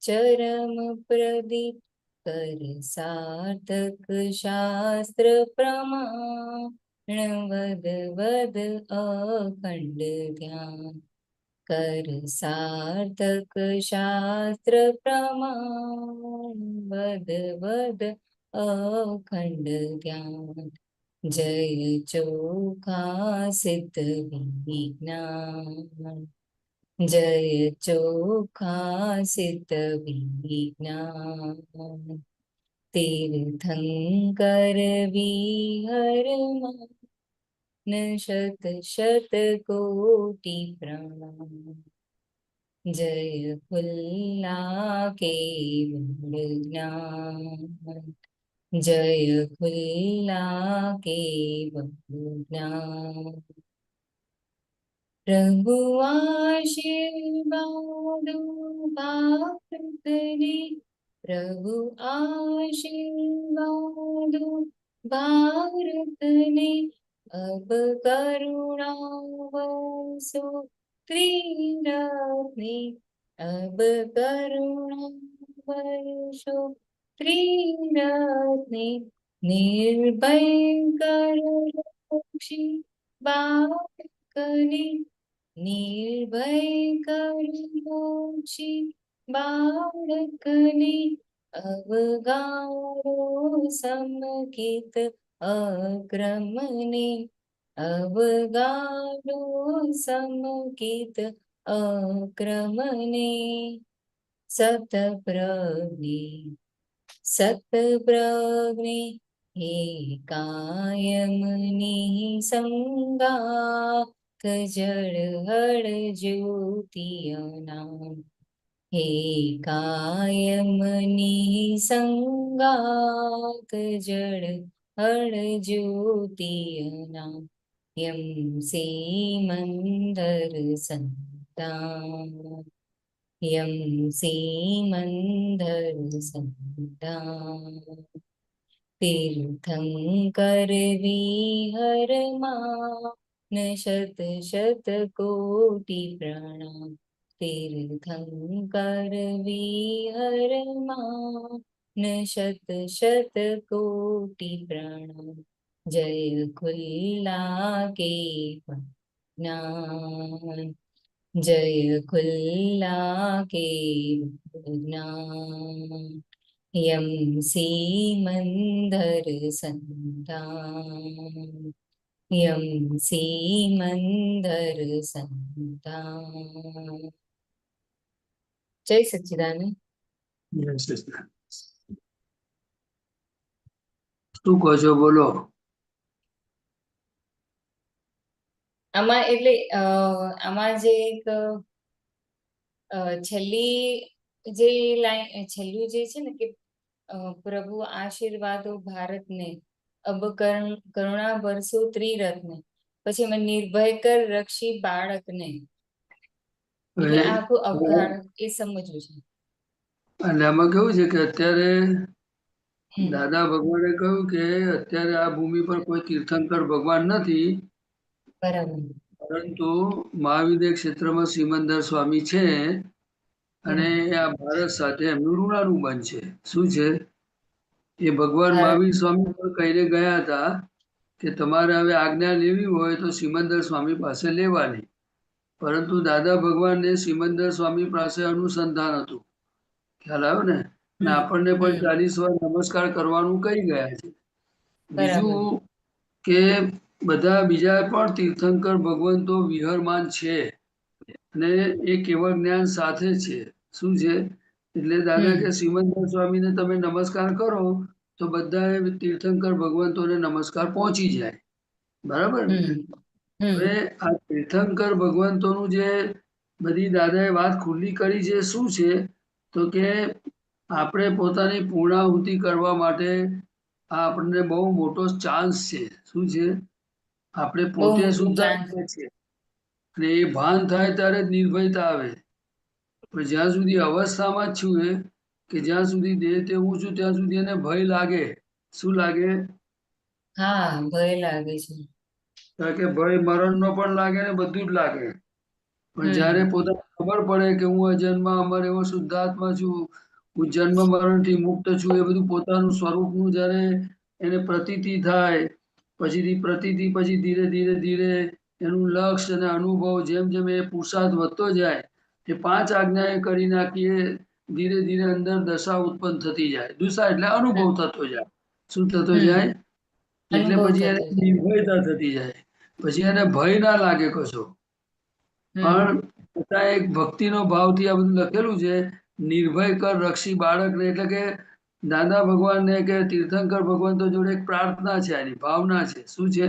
चरम प्रदीप कर सार्थक शास्त्र प्रमाण। वद वद अखंड ध्यान कर सार्थक शास्त्र प्रमाण। वद वद अखंड ज्ञान। जय चोखा सिद्ध विज्ञान, जय चोखा सिद्ध विज्ञान। तीर्थंकर विहरमान शत शत कोटि प्रणाम। जय खुल्ला केवल ज्ञान, जय खुल्ला केवल ज्ञान। प्रभु आशीर्वाद भारत ने, प्रभु आशीर्वाद भारत ने। अब करुणा वर्षो त्रिरत्ने, अब करुणा वर्षो त्रिरत्ने। निर्भय कर रक्षी बालकने, निर्भय कर रक्षी बालकने। अवगारो समकित अक्रमणे, अवगारो समकित अक्रमणे। सतप्रज्ञे, सतप्रज्ञे हे कायमनी संगा। कजड़ हड़ ज्योतिया नाम, हे कायमनी संगात जड़ हर ज्योतियना यम सीमंदर संतान यम सीमंदर संतान तीर्थंकर विहर मान शत शत कोटि प्रणाम तीर्थंकर विहर मान शत शत कोटि प्रणाम जय खुल्ला के ज्ञान जय खुल्ला के ज्ञान यम सीमंदर संतान यम सीमंदर संतान जय सच्चिदानंद શું કહો છો બોલો? આમાં એટલે આમાં જે એક છેલ્લી જે લાઈન છેલ્લું જે છે ને કે પ્રભુ આશીર્વાદો ભારતને અબ કરુણા બરસો ત્રિરત્ને પછી એમાં નિર્ભય કર રક્ષી બાળકને એટલે આખું અવધાન એ સમજવું છે. એટલે આમાં કેવું છે કે અત્યારે દાદા ભગવાને કહ્યું કે અત્યારે આ ભૂમિ પર કોઈ તીર્થંકર ભગવાન નથી, બરાબર, પરંતુ મહાવિદ્ય ક્ષેત્રમાં સિમંદર સ્વામી છે અને આ ભારત સાથે એમનું ઋણાનુબંધ છે. શું છે? એ ભગવાન મહાવીર સ્વામી પણ કહીને ગયા હતા કે તમારે હવે આજ્ઞા લેવી હોય તો સિમંદર સ્વામી પાસે લેવાની, પરંતુ દાદા ભગવાનને સિમંદર સ્વામી પાસે અનુસંધાન હતું. ખ્યાલ આવ્યો ને? આપણને પણ 40 વાર નમસ્કાર કરવાનું કહી ગયા છે. બીજું કે બધા બીજા પણ તીર્થંકર ભગવંતો વિહરમાન છે અને એ કેવળ જ્ઞાન સાથે છે. શું છે? એટલે દાદા કે સિમંદર સ્વામીને તમે નમસ્કાર કરો તો બધા તીર્થંકર ભગવંતોને નમસ્કાર પહોંચી જાય. બરાબર ને? હવે આ તીર્થંકર ભગવંતોનું જે બધી દાદાએ વાત ખુલ્લી કરી છે શું છે તો કે આપણે પોતાની પૂર્ણાહુતિ કરવા માટે આ આપણને બહુ મોટો ચાન્સ છે. શું છે? આપણે પોતે શુદ્ધાત્મા છે અને એ ભાન થાય ત્યારે જ નિર્ભયતા આવે. પણ જ્યાં સુધી અવસ્થામાં જ છું કે જ્યાં સુધી દેહ તે હું છું ત્યાં સુધી એને ભય લાગે. શું લાગે? હા, ભય લાગે છે. કારણ કે ભય મરણનો પણ લાગે ને બધું જ લાગે. પણ જયારે પોતાને ખબર પડે કે હું અજન્મ અમર એવો શુદ્ધાત્મા છું, હું જન્મ મરણથી મુક્ત છું, એ બધું પોતાનું સ્વરૂપનું જયારે એને પ્રતીતિ થાય, પછીથી પ્રતીતિ પછી ધીરે ધીરે ધીરે એનું લક્ષ્ય અને અનુભવ જેમ જેમ એ પુરુષાર્થ વધતો જાય તે 5 આજ્ઞાએ કરી નાખીએ ધીરે ધીરે અંદર દશા ઉત્પન્ન થતી જાય. દશા એટલે અનુભવ થતો જાય. શું થતો જાય? એટલે પછી એને નિર્ભયતા થતી જાય. પછી એને ભય ના લાગે કશો. પણ એક ભક્તિનો ભાવથી આ બધું લખેલું છે. નિર્ભય કર રક્ષી બાળકને, એટલે કે દાદા ભગવાનને કે તીર્થંકર ભગવંતો જોડે એક પ્રાર્થના છે, આની ભાવના છે. શું છે?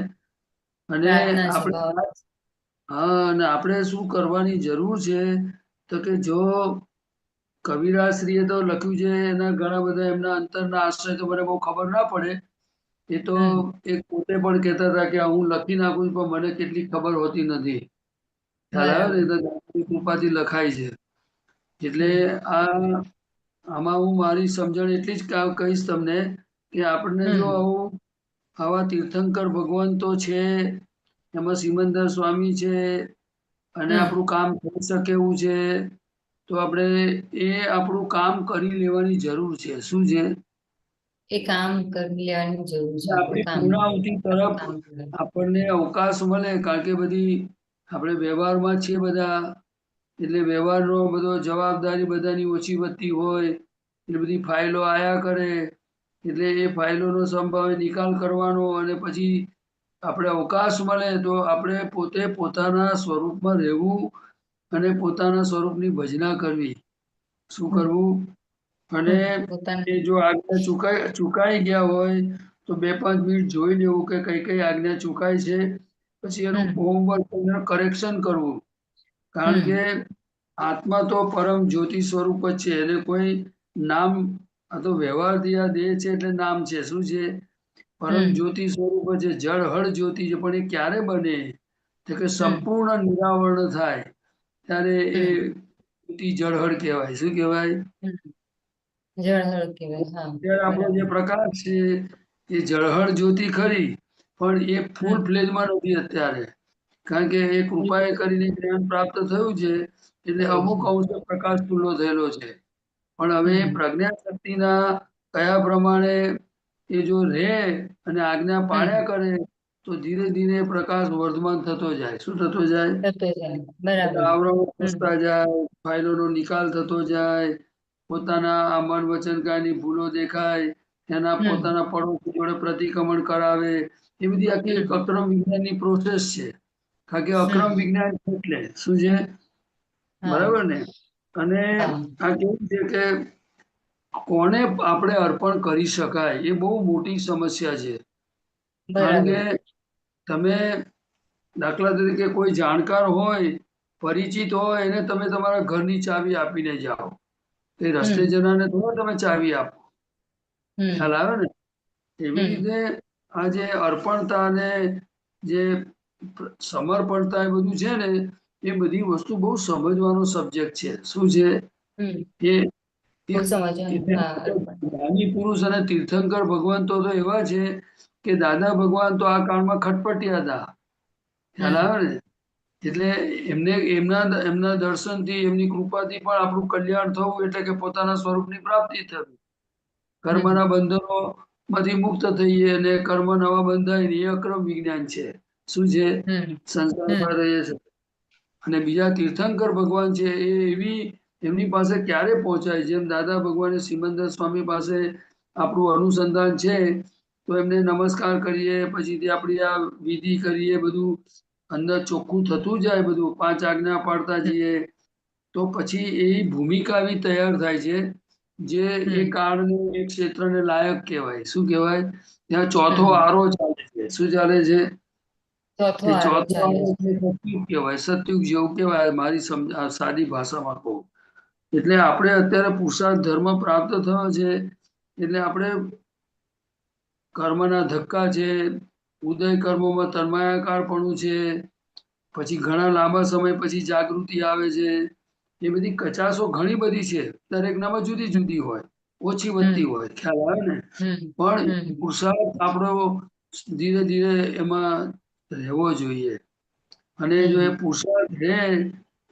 અને આપણે અને આપણે શું કરવાની જરૂર છે તો કે જો કવિરાજશ્રીએ તો લખ્યું છે એના ઘણા બધા એમના અંતરના આશ્રય તો મને બહુ ખબર ના પડે. એ તો એક પોતે પણ કહેતા હતા કે હું લખી નાખું છું પણ મને કેટલી ખબર હોતી નથી. ખ્યાલ આવ્યો ને? તો કૃપાથી લખાય છે. એટલે આમાં હું મારી સમજણ એટલી જ કહીશ તમને કે આપણને જો આવા તીર્થંકર ભગવંતો છે, એમાં સિમંદર સ્વામી છે અને આપણું કામ થઈ શકે એવું છે તો આપણે એ આપણું કામ કરી લેવાની જરૂર છે. શું છે? એ કામ કરી લેવાની જરૂર છે. આપણી પૂર્ણાહુતિ તરફ આપણને અવકાશ મળે. કારણ કે બધી આપણે વ્યવહારમાં છીએ બધા, એટલે વ્યવહારનો બધો જવાબદારી બધાની ઓછી વધતી હોય એટલે બધી ફાઇલો આયા કરે, એટલે એ ફાઇલોનો સંભાવે નિકાલ કરવાનો અને પછી આપણે અવકાશ મળે તો આપણે પોતે પોતાના સ્વરૂપમાં રહેવું અને પોતાના સ્વરૂપની ભજના કરવી. શું કરવું? અને એ જો આજ્ઞા ચુકાઈ ગયા હોય તો 2-5 મિનિટ જોઈ લેવું કે કઈ કઈ આજ્ઞા ચુકાય છે, પછી એનું હોમવર્ક કરેક્શન કરવું. કારણ કે આત્મા તો પરમ જ્યોતિ સ્વરૂપ જ છે, એને કોઈ નામ, આ તો વ્યવહારથી આ દેહ છે એટલે નામ છે. શું છે? પરમ જ્યોતિ સ્વરૂપ છે, જળ હળ જ્યોતિ છે. પણ એ ક્યારે બને? તો કે સંપૂર્ણ નિરાવરણ થાય ત્યારે એ જ્યોતિ જળહળ કહેવાય. શું કહેવાય? જળહળ કહેવાય. હા, અત્યારે આપણો જે બરાબર. પ્રકાશ છે એ જળહળ જ્યોતિ ખરી, પણ એ ફૂલ ફ્લેજમાં નથી અત્યારે. કારણ કે એ કૃપાએ કરીને જ્ઞાન પ્રાપ્ત થયું છે એટલે અમુક અંશે પ્રકાશ ખુલ્લો થયેલો છે. પણ હવે પ્રજ્ઞા શક્તિના કયા પ્રમાણે એ જો રહે અને આજ્ઞા પાળ્યા કરે તો ધીરે ધીરે પ્રકાશ વર્ધમાન થતો જાય. શું થતો જાય? થતો જાય. બરાબર. આવરણો ખસતા જાય, ફાઇલોનો નિકાલ થતો જાય, પોતાના આ મન વચન કાયની ભૂલો દેખાય, એના પોતાના પડોશી જોડે પ્રતિક્રમણ કરાવે, એ બધી આખી એક અક્રમ વિજ્ઞાનની પ્રોસેસ છે. કારણ કે અક્રમ વિજ્ઞાન એટલે શું છે? બરાબર ને? અને આ કેવું છે કે કોને આપણે અર્પણ કરી શકાય એ બહુ મોટી સમસ્યા છે. કારણ કે તમે દાખલા તરીકે કોઈ જાણકાર હોય, પરિચિત હોય, એને તમે તમારા ઘરની ચાવી આપીને જાઓ. એ રસ્તે જનારને થોડો તમે ચાવી આપો. ખ્યાલ આવે ને? એવી રીતે આ જે અર્પણતા અને જે સમર્પણતા એ બધું છે ને, એ બધી વસ્તુ બહુ સમજવાનો સબ્જેક્ટ છે. શું છે? એ બહુ સમજવાનું. હા, અર્પણ. જ્ઞાની પુરુષ અને તીર્થંકર ભગવાન તો એવા છે કે દાદા ભગવાન તો આ કાળમાં ખટપટિયા હતા. ખ્યાલ આવે ને? એટલે એમને એમના દર્શનથી, એમની કૃપાથી પણ આપણું કલ્યાણ થવું એટલે કે પોતાના સ્વરૂપની પ્રાપ્તિ થવી. કર્મના બંધનો માંથી મુક્ત થઈએ અને કર્મ નવા બંધાય ને, એ અક્રમ વિજ્ઞાન છે. શું છે? સંસારમાં રહીએ છે. અને બીજા તીર્થંકર ભગવાન છે એ એમની પાસે ક્યારે પહોંચાય? જેમ દાદા ભગવાને સિમંદર સ્વામી પાસે આપણું અનુસંધાન છે તો એમને નમસ્કાર કરીએ, પછી આપણી આ વિધિ કરીએ, બધું અંદર ચોખ્ખું થતું જાય, બધું 5 આજ્ઞા પાડતા જઈએ, તો પછી એ ભૂમિકા એવી તૈયાર થાય છે જે એ કાળને, એ ક્ષેત્રને લાયક કહેવાય. શું કહેવાય? ત્યાં ચોથો આરો ચાલે છે. શું ચાલે છે? ચોથો એ આરો ચોથો ચાલે આરો છે. સતયુગ કહેવાય. સતયુગ જેવું કહેવાય મારી સાદી ભાષામાં કહું. એટલે આપણે અત્યારે પુરુષાર્થ ધર્મ પ્રાપ્ત થયો છે એટલે આપણે કર્મના ધક્કા છે, ઉદય કર્મોમાં તન્માયાકારપણું છે, પછી ઘણા લાંબા સમય પછી જાગૃતિ આવે છે. એ બધી કચાશો ઘણી બધી છે. દરેકનામાં જુદી જુદી હોય, ઓછી વધતી હોય. ખ્યાલ આવે ને? પણ પુરુષાર્થ આપણો ધીરે ધીરે એમાં રહેવો જોઈએ. અને જો એ પુરુષાર્થ રહે,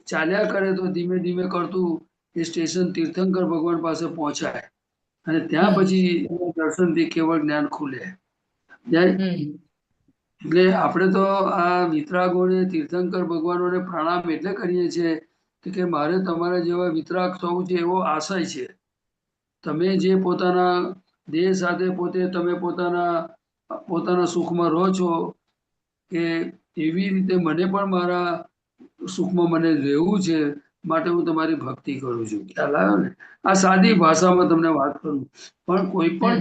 ચાલ્યા કરે, તો ધીમે ધીમે કરતું એ સ્ટેશન તીર્થંકર ભગવાન પાસે પહોંચાય. અને ત્યાં પછી દર્શનથી કેવળ જ્ઞાન ખુલે. એટલે આપણે તો આ વિતરાગોને, તીર્થંકર ભગવાનોને પ્રણામ એટલે કરીએ છીએ કે મારે તમારા જેવા વિતરાગ થવું છે એવો આશય છે. તમે જે પોતાના દેહ સાથે પોતે તમે પોતાના સુખમાં રહો છો, કે એવી રીતે મને પણ મારા સુખમાં મને રહેવું છે, માટે હું તમારી ભક્તિ કરું છું. ખ્યાલ આવ્યો ને? આ સાદી ભાષામાં તમને વાત કરું. પણ કોઈ પણ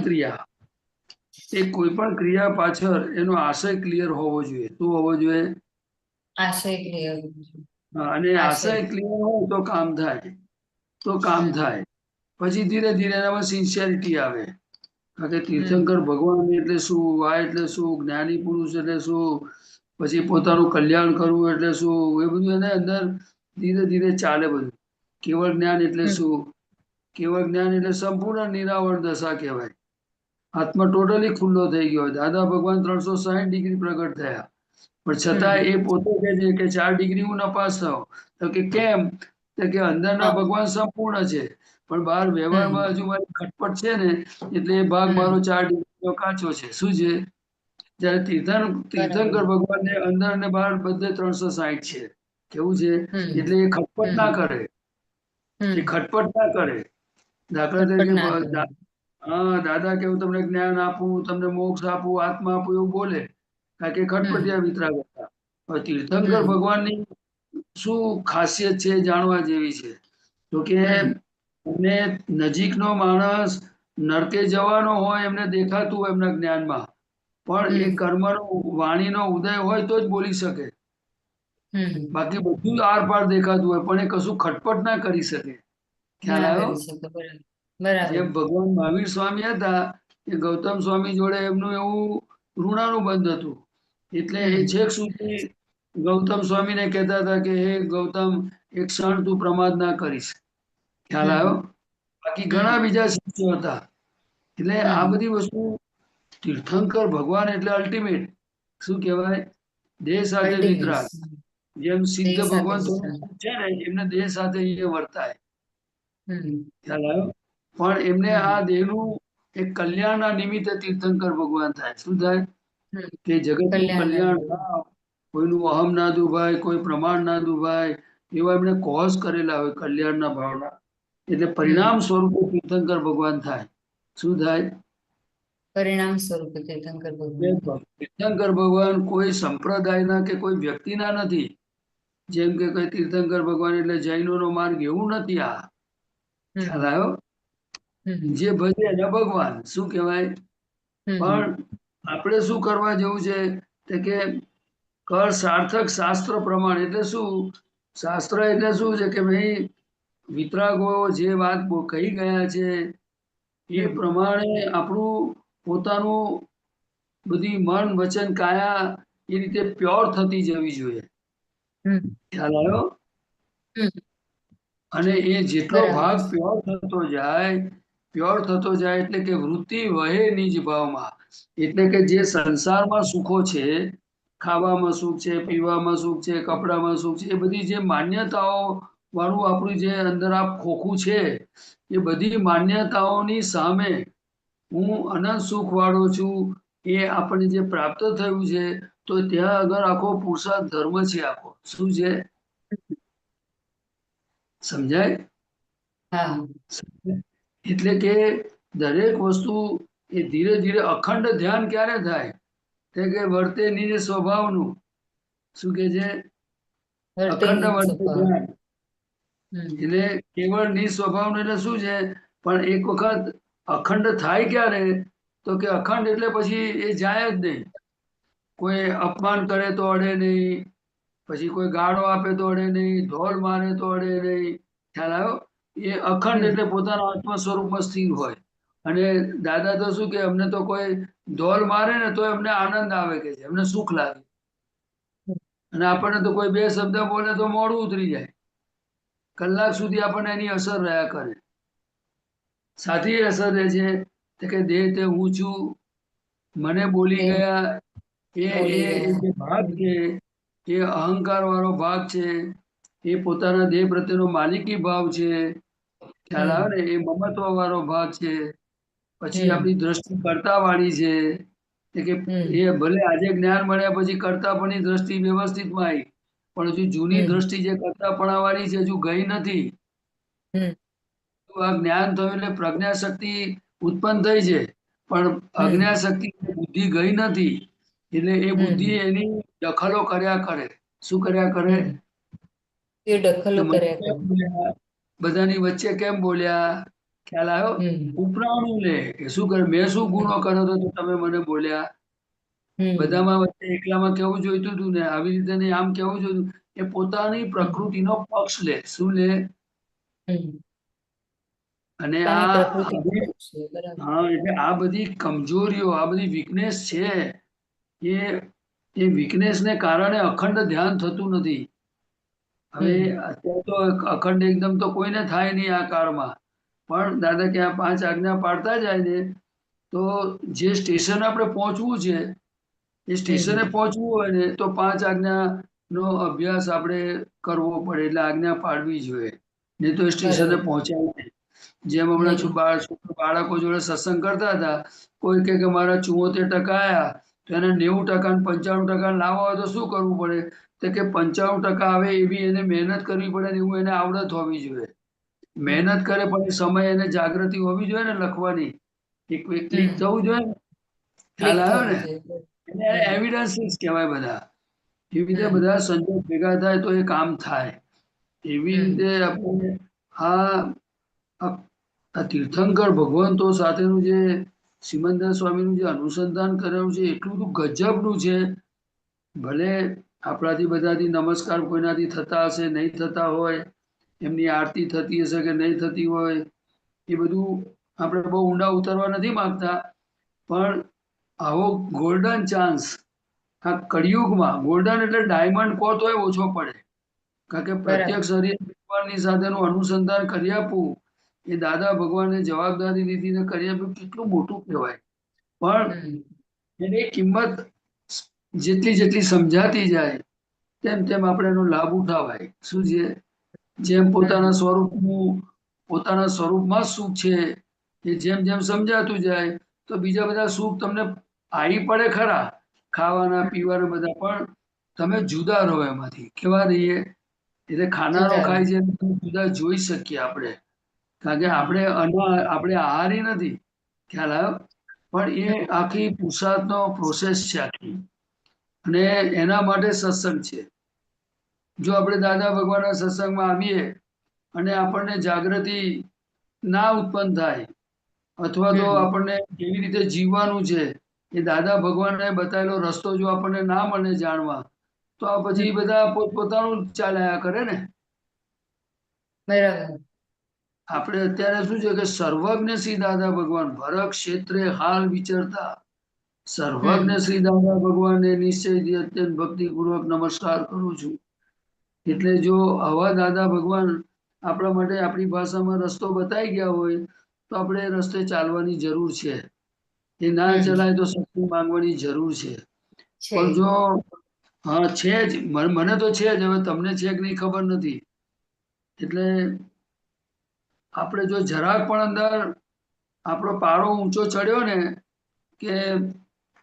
ક્રિયા પાછળ એનો આશય ક્લિયર હોવો જોઈએ. શું હોવો જોઈએ? આશય ક્લિયર. અને આશય ક્લિયર હોય તો કામ થાય. પછી ધીરે ધીરે એનામાં સિન્સિયરિટી આવે. કારણ કે તીર્થંકર ભગવાન એટલે શું, આ એટલે શું, જ્ઞાની પુરુષ એટલે શું, પછી પોતાનું કલ્યાણ કરવું એટલે શું, એ બધું એને અંદર ધીરે ધીરે ચાલે બધું. કેવળ જ્ઞાન એટલે શું? કેવળ જ્ઞાન એટલે સંપૂર્ણ નિરાવરણ દશા કહેવાય. આત્મા ટોટલી ખુલ્લો થઈ ગયો. દાદા ભગવાન 360 ડિગ્રી પ્રગટ થયા, પણ છતાં એ પોતે કહે છે કે 4 ડિગ્રી હું નપાસ થયો. તો કે કેમ? તો કે અંદરના ભગવાન સંપૂર્ણ છે, પણ બહાર વ્યવહારમાં હજુ મારી ખટપટ છે ને, એટલે એ ભાગ મારો 4 ડિગ્રીનો કાચો છે. શું છે? જયારે તીર્થંકર ભગવાનને અંદર ને બહાર બધે 360 છે. કેવું છે? એટલે એ ખટપટ ના કરે. દાખલા તરીકે દાદા કે હું તમને જ્ઞાન આપું, તમને મોક્ષ આપું, આત્મા આપું એવું બોલે, કારણ કે ખટપટિયા વિતરાગ હતા. હવે તીર્થંકર ભગવાનની શું ખાસિયત છે જાણવા જેવી છે. તો કે એમને નજીકનો માણસ નરકે જવાનો હોય એમને દેખાતું હોય એમના જ્ઞાનમાં, પણ એ કર્મનો વાણીનો ઉદય હોય તો જ બોલી શકે. બાકી બધું જ આર પાર દેખાતું હોય પણ એ કશું ખટપટ ના કરી શકે. ખ્યાલ ના આવ્યો? કરી શકો, બરાબર બરાબર. જેમ ભગવાન મહાવીર સ્વામી હતા એ ગૌતમ સ્વામી જોડે એમનું એવું ઋણાનુબંધ હતું એટલે એ છેક સુધી ગૌતમ સ્વામીને કહેતા હતા કે હે ગૌતમ એક ક્ષણ તું પ્રમાદ ના કરીશ. ખ્યાલ આવ્યો? બાકી ઘણા બીજા શિષ્યો હતા. એટલે આ બધી વસ્તુ તીર્થંકર ભગવાન એટલે અલ્ટિમેટ શું કહેવાય? દેહ સાથે Ultimate. વિતરાગ. જેમ સિદ્ધ દેહ સાથે ભગવાન વિતરાગ. છે ને એમને દેહ સાથે એ વર્તાય. હમ ખ્યાલ આવ્યો? પણ એમને આ દેહનું એક કલ્યાણના નિમિત્તે તીર્થંકર ભગવાન થાય. શું થાય? કે જગતનું કલ્યાણ થાય, કોઈનું અહમ ના દુભાય, કોઈ પ્રમાણ ના દુભાય, એવા એમણે કોઝ કરેલા હોય કલ્યાણના ભાવના. એટલે પરિણામ સ્વરૂપે તીર્થંકર ભગવાન થાય. શું થાય? પરિણામ સ્વરૂપે તીર્થંકર ભગવાન. તીર્થંકર ભગવાન કોઈ સંપ્રદાયના કે કોઈ વ્યક્તિના નથી. જેમ કે કોઈ તીર્થંકર ભગવાન એટલે જૈનોનો માર્ગ એવું નથી. આ ખ્યાલ આવ્યો? જે ભજે એના ભગવાન. શું કહેવાય? પણ આપણે શું કરવા જેવું છે તે કે કર સાર્થક શાસ્ત્ર પ્રમાણ. એટલે શું? શાસ્ત્ર એટલે શું છે કે ભાઈ વિતરાગો જે વાત કહી ગયા છે એ પ્રમાણે આપણું પોતાનું બધી મન વચન કાયા એ રીતે પ્યોર થતી જવી જોઈએ. ખ્યાલ આવ્યો? અને એ જેટલો બરાબર. ભાગ પ્યોર થતો જાય એટલે કે વૃત્તિ વહે નિજ ભાવમાં. એટલે કે જે સંસારમાં સુખો છે, ખાવામાં સુખ છે, પીવામાં સુખ છે, કપડામાં સુખ છે, એ બધી જે માન્યતાઓ વાળું આપણું જે અંદર આ ખોખું છે એ બધી માન્યતાઓની સામે હું અનંત સુખ વાળો છું એ આપણને જે પ્રાપ્ત થયું છે તો ત્યાં આગળ આખો પુરુષાર્થ ધર્મ છે. આખો શું છે? સમજાય? હા. એટલે કે દરેક વસ્તુ એ ધીરે ધીરે અખંડ ધ્યાન ક્યારે થાય? કે વર્તે નિજ સ્વભાવનું. શું કે છે? અખંડ વર્તે ધ્યાન. એટલે કેવળ નિસ્વભાવનું એટલે શું છે? પણ એક વખત અખંડ થાય ક્યારે? તો કે અખંડ એટલે પછી એ જાય જ નહીં. કોઈ અપમાન કરે તો અડે નહીં, પછી કોઈ ગાળો આપે તો અડે નહીં, ઢોલ મારે તો અડે નહીં. ખ્યાલ આવ્યો? એ અખંડ એટલે પોતાના આત્મ સ્વરૂપમાં સ્થિર હોય. અને દાદા તો શું કે અમને તો કોઈ ઢોલ મારે ને તો એમને આનંદ આવે કે છે, એમને સુખ લાગે. અને આપણને તો કોઈ બે શબ્દ બોલે તો મોઢું ઉતરી જાય. કલાક સુધી આપણને એની અસર રહ્યા કરે. સાથી અસર રહે છે કે દેહ તે હું છું, મને બોલી ગયા એ જે ભાગ છે એ અહંકાર વાળો ભાગ છે. એ પોતાના દેહ પ્રત્યેનો માલિકી ભાવ છે. ખ્યાલ આવે ને? એ મમત્વ વાળો ભાગ છે. પછી આપણી દ્રષ્ટિ કરતા વાળી છે. કે એ ભલે આજે જ્ઞાન મળ્યા પછી કરતા પણ ની દ્રષ્ટિ વ્યવસ્થિત માં આવી, પણ હજુ જૂની દ્રષ્ટિ જે કરતા વાળી છે હજુ ગઈ નથી. આ જ્ઞાન થયું એટલે પ્રજ્ઞા શક્તિ ઉત્પન્ન થઈ છે, પણ અજ્ઞા શક્તિ બુદ્ધિ ગઈ નથી. એટલે એ બુદ્ધિ એની દખલો કર્યા કરે. શું કર્યા કરે? એ દખલો કે મને કર્યા કેમ કરે. બોલ્યા? બધાની વચ્ચે કેમ બોલ્યા? ખ્યાલ આવ્યો? ઉપરાણું લે કે શું કરે? મેં શું ગુનો કર્યો તો તમે મને બોલ્યા? બધામાં વચ્ચે એકલામાં કેવું જોઈતું હતું ને? આવી રીતે નહીં, આમ કેવું જોઈતું. એ પોતાની પ્રકૃતિનો પક્ષ લે. શું લે? અને પોતાની પ્રકૃતિ. હા, એટલે આ બધી કમજોરીઓ, આ બધી વીકનેસ છે એ વીકનેસને કારણે અખંડ ધ્યાન થતું નથી. હવે અત્યારે તો અખંડ એકદમ તો કોઈને થાય નહીં આ કાળમાં. પણ દાદા કે આ 5 આજ્ઞા પાડતા જાય ને તો જે સ્ટેશન આપણે પહોંચવું છે એ સ્ટેશને પહોંચવું હોય ને તો 5 આજ્ઞા નો અભ્યાસ આપણે કરવો પડે. એટલે આજ્ઞા પાડવી જોઈએ, નહીં તો સ્ટેશને પહોંચાય નહીં. જેમ હમણાં બાળકો જોડે સત્સંગ કરતા હતા, કોઈ કે મારા 74% આયા તો એને 90% ને 95% લાવવા હોય તો શું કરવું પડે? તો કે 95% આવે એવી એને મહેનત કરવી પડે ને એવું એને આવડત હોવી જોઈએ. મહેનત કરે પણ સમય એને જાગૃતિ હોવી જોઈએ ને લખવાની. એક ક્લિક થવું જોઈએ ને. ખ્યાલ આવ્યો ને? એટલે એવિડન્સીસ કહેવાય બધા. એવી રીતે બધા સંજોગ ભેગા થાય તો એ કામ થાય. એવી રીતે આપણે આ તીર્થંકર ભગવંતો સાથેનું જે સિમંદર સ્વામીનું જે અનુસંધાન કરેલું છે એટલું બધું ગજબનું છે. ભલે આપણાથી બધાથી નમસ્કાર કોઈનાથી થતા હશે, નહીં થતા હોય, એમની આરતી થતી હશે કે નહીં થતી હોય, એ બધું આપણે બહુ ઊંડા ઉતરવા નથી માંગતા. પણ આવો ગોલ્ડન ચાન્સ આ કળિયુગમાં, ગોલ્ડન એટલે ડાયમંડ કહો તોય ઓછો પડે, કારણ કે પ્રત્યક્ષ શરીર ભગવાનની સાથેનું અનુસંધાન કરી આપવું એ દાદા ભગવાને જવાબદારી લીધીને કરી આપ્યું, કેટલું મોટું કહેવાય. પણ એની કિંમત જેટલી જેટલી સમજાતી જાય તેમ તેમ આપણે એનો લાભ ઉઠાવાય. શું છે, જેમ પોતાના સ્વરૂપમાં સુખ છે એ જેમ જેમ સમજાતું જાય તો બીજા બધા સુખ તમને આવી પડે ખરા, ખાવાના પીવાના બધા, પણ તમે જુદા રહો એમાંથી. કેવા રહીએ? એટલે ખાનારો ખાય છે જુદા જોઈ શકીએ આપણે, કારણ કે આપણે આહારી નથી, ખ્યાલ આવ્યો? પણ એ આખી પુરુષાર્થનો પ્રોસેસ છે આખી, અને એના માટે સત્સંગ છે. જો આપણે દાદા ભગવાનના સત્સંગમાં આવીએ અને આપણને જાગૃતિ ના ઉત્પન્ન થાય, અથવા તો આપણને કેવી રીતે જીવવાનું છે એ દાદા ભગવાને બતાવેલો રસ્તો જો આપણને ના મળે જાણવા, તો આ પછી બધા પોતપોતાનું ચાલ્યા કરે ને. બરાબર. આપણે અત્યારે શું છે કે સર્વજ્ઞ શ્રી દાદા ભગવાન ભરત ક્ષેત્રે હાલ વિચરતા, સર્વજ્ઞ શ્રી દાદા ભગવાનને નિશ્ચયથી અત્યંત ભક્તિપૂર્વક નમસ્કાર કરું છું. એટલે જો આવા દાદા ભગવાન આપણા માટે આપણી ભાષામાં રસ્તો બતાવી ગયા હોય તો આપણે એ રસ્તે ચાલવાની જરૂર છે. એ ના ચલાય તો શક્તિ માંગવાની જરૂર છે. પણ જો હા છે જ, મને તો છે જ, હવે તમને છે કે નહીં ખબર નથી. એટલે આપણે જો જરાક પણ અંદર આપણો પારો ઊંચો ચડ્યો ને કે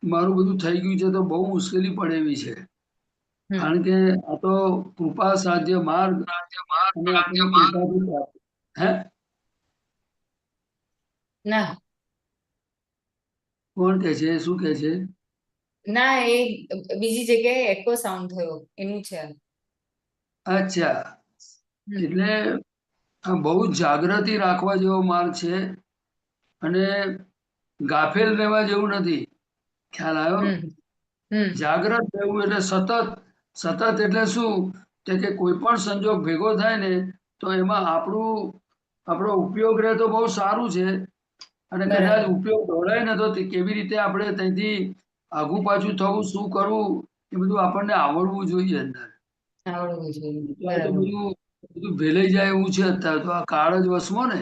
મારું બધું થઈ ગયું છે, તો બહુ મુશ્કેલી પડે એવી છે. કારણ કે આ તો કૃપા સાધ્ય માર્ગ, અને આપણને કૃપાથી પ્રાપ્ત. હે ના કોણ કે છે? શું કે છે? ના, એ બીજી જગ્યાએ એકો સાઉન્ડ થયો એનું છે. અચ્છા, એટલે આ બહુ જાગૃતિ રાખવા જેવો માર્ગ છે, અને ગાફેલ રહેવા જેવું નથી. ખ્યાલ આવ્યો? જાગ્રત રહેવું એટલે સતત. સતત એટલે શું કે કોઈ પણ સંજોગ ભેગો થાય ને તો એમાં આપણો ઉપયોગ રહે તો બહુ સારું છે, અને કદાચ ઉપયોગ દોડાય ને તો કેવી રીતે આપણે ત્યાંથી આગુ પાછું થવું, શું કરવું, એ બધું આપણને આવડવું જોઈએ અંદર. આવડવું જોઈએ. આ તો બધું ભેલાઈ જાય એવું છે અત્યારે તો, આ કાળ જ વસમો ને.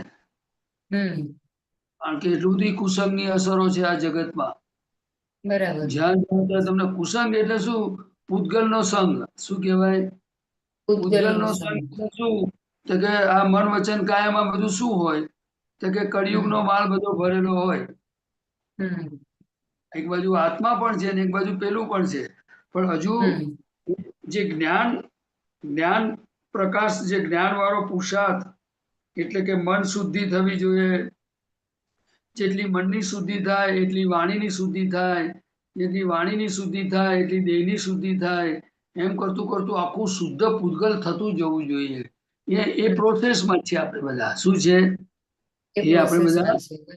કારણ કે એટલું બધી કુસંગની અસરો છે આ જગતમાં. બરાબર. જ્યાં ત્યાં તમને કુસંગ એટલે શું? પૂતગલનો સંગ. શું કહેવાય? પૂતગલનો સંગ એટલે શું? તો કે આ મન વચન કાયામાં બધું શું હોય? તો કે કળિયુગનો માલ બધો ભરેલો હોય. એક બાજુ આત્મા પણ છે ને એક બાજુ પેલું પણ છે, પણ હજુ જે જ્ઞાન પ્રકાશ, જે જ્ઞાન વાળો પુરુષાર્થ, એટલે કે મન શુદ્ધિ થવી જોઈએ. જેટલી મનની શુદ્ધિ થાય એટલી વાણીની શુદ્ધિ થાય, જેટલી વાણીની શુદ્ધિ થાય એટલી દેહની શુદ્ધિ થાય. એમ કરતું કરતું આખું શુદ્ધ પૂતગલ થતું જવું જોઈએ. એ પ્રોસેસમાં છે આપણે બધા. શું છે એ? આપણે બધા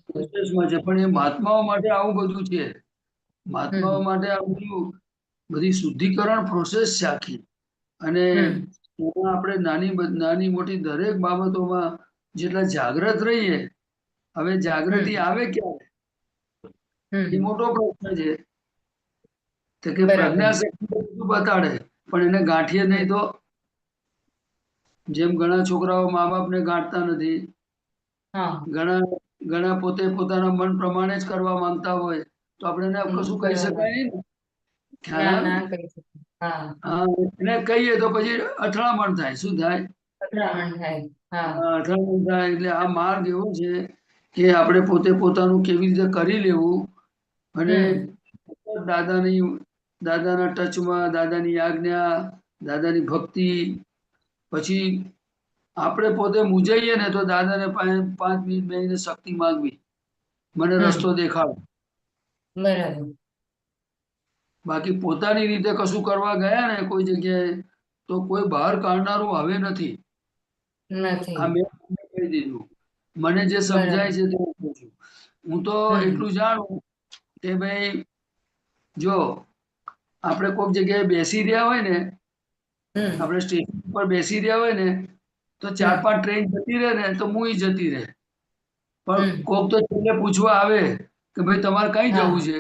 પ્રોસેસમાં છે. પણ એ મહાત્માઓ માટે આવું બધું છે. મહાત્માઓ માટે આ બધું બધી શુદ્ધિકરણ પ્રોસેસ છે આખી. અને એમાં આપણે નાની મોટી દરેક બાબતોમાં જેટલા જાગૃત રહીએ. હવે જાગૃતિ આવે ક્યારે એ મોટો પ્રશ્ન છે. તો કે પ્રજ્ઞા શક્તિ બધું બતાડે, પણ એને ગાંઠીએ નહીં તો. જેમ ઘણા છોકરાઓ મા બાપને ગાંઠતા નથી, ઘણા પોતે પોતાના મન પ્રમાણે જ કરવા માંગતા હોય, તો આપણે એને કશું કહી શકાય નહીં ને. ખ્યાલ આવે? હા, એને કહીએ તો પછી અથડામણ થાય. શું થાય? અથડામણ થાય. એટલે આ માર્ગ એવો છે કે આપણે પોતે પોતાનું કેવી રીતે કરી લેવું, અને દાદાના ટચમાં, દાદાની આજ્ઞા, દાદાની ભક્તિ. પછી આપણે પોતે મૂંઝાઈએ ને તો દાદાને 5 મિનિટ બેસીને શક્તિ માંગવી, મને રસ્તો દેખાડો. બરાબર. બાકી પોતાની રીતે કશું કરવા ગયા ને કોઈ જગ્યાએ તો કોઈ બહાર કાઢનારું હવે નથી. આ મેં કહી દીધું. મને જે સમજાય છે તે હું કહું છું. હું તો એટલું જાણું કે ભાઈ જો આપણે કોઈક જગ્યાએ બેસી રહ્યા હોય ને, હમ આપણે સ્ટેશન પર બેસી રહ્યા હોય ને, તો 4-5 ટ્રેન જતી રહે ને તો મુઈ જતી રહે. પણ હમ કોક તો છેલ્લે પૂછવા આવે કે ભાઈ તમારે કઈ હા જવું છે,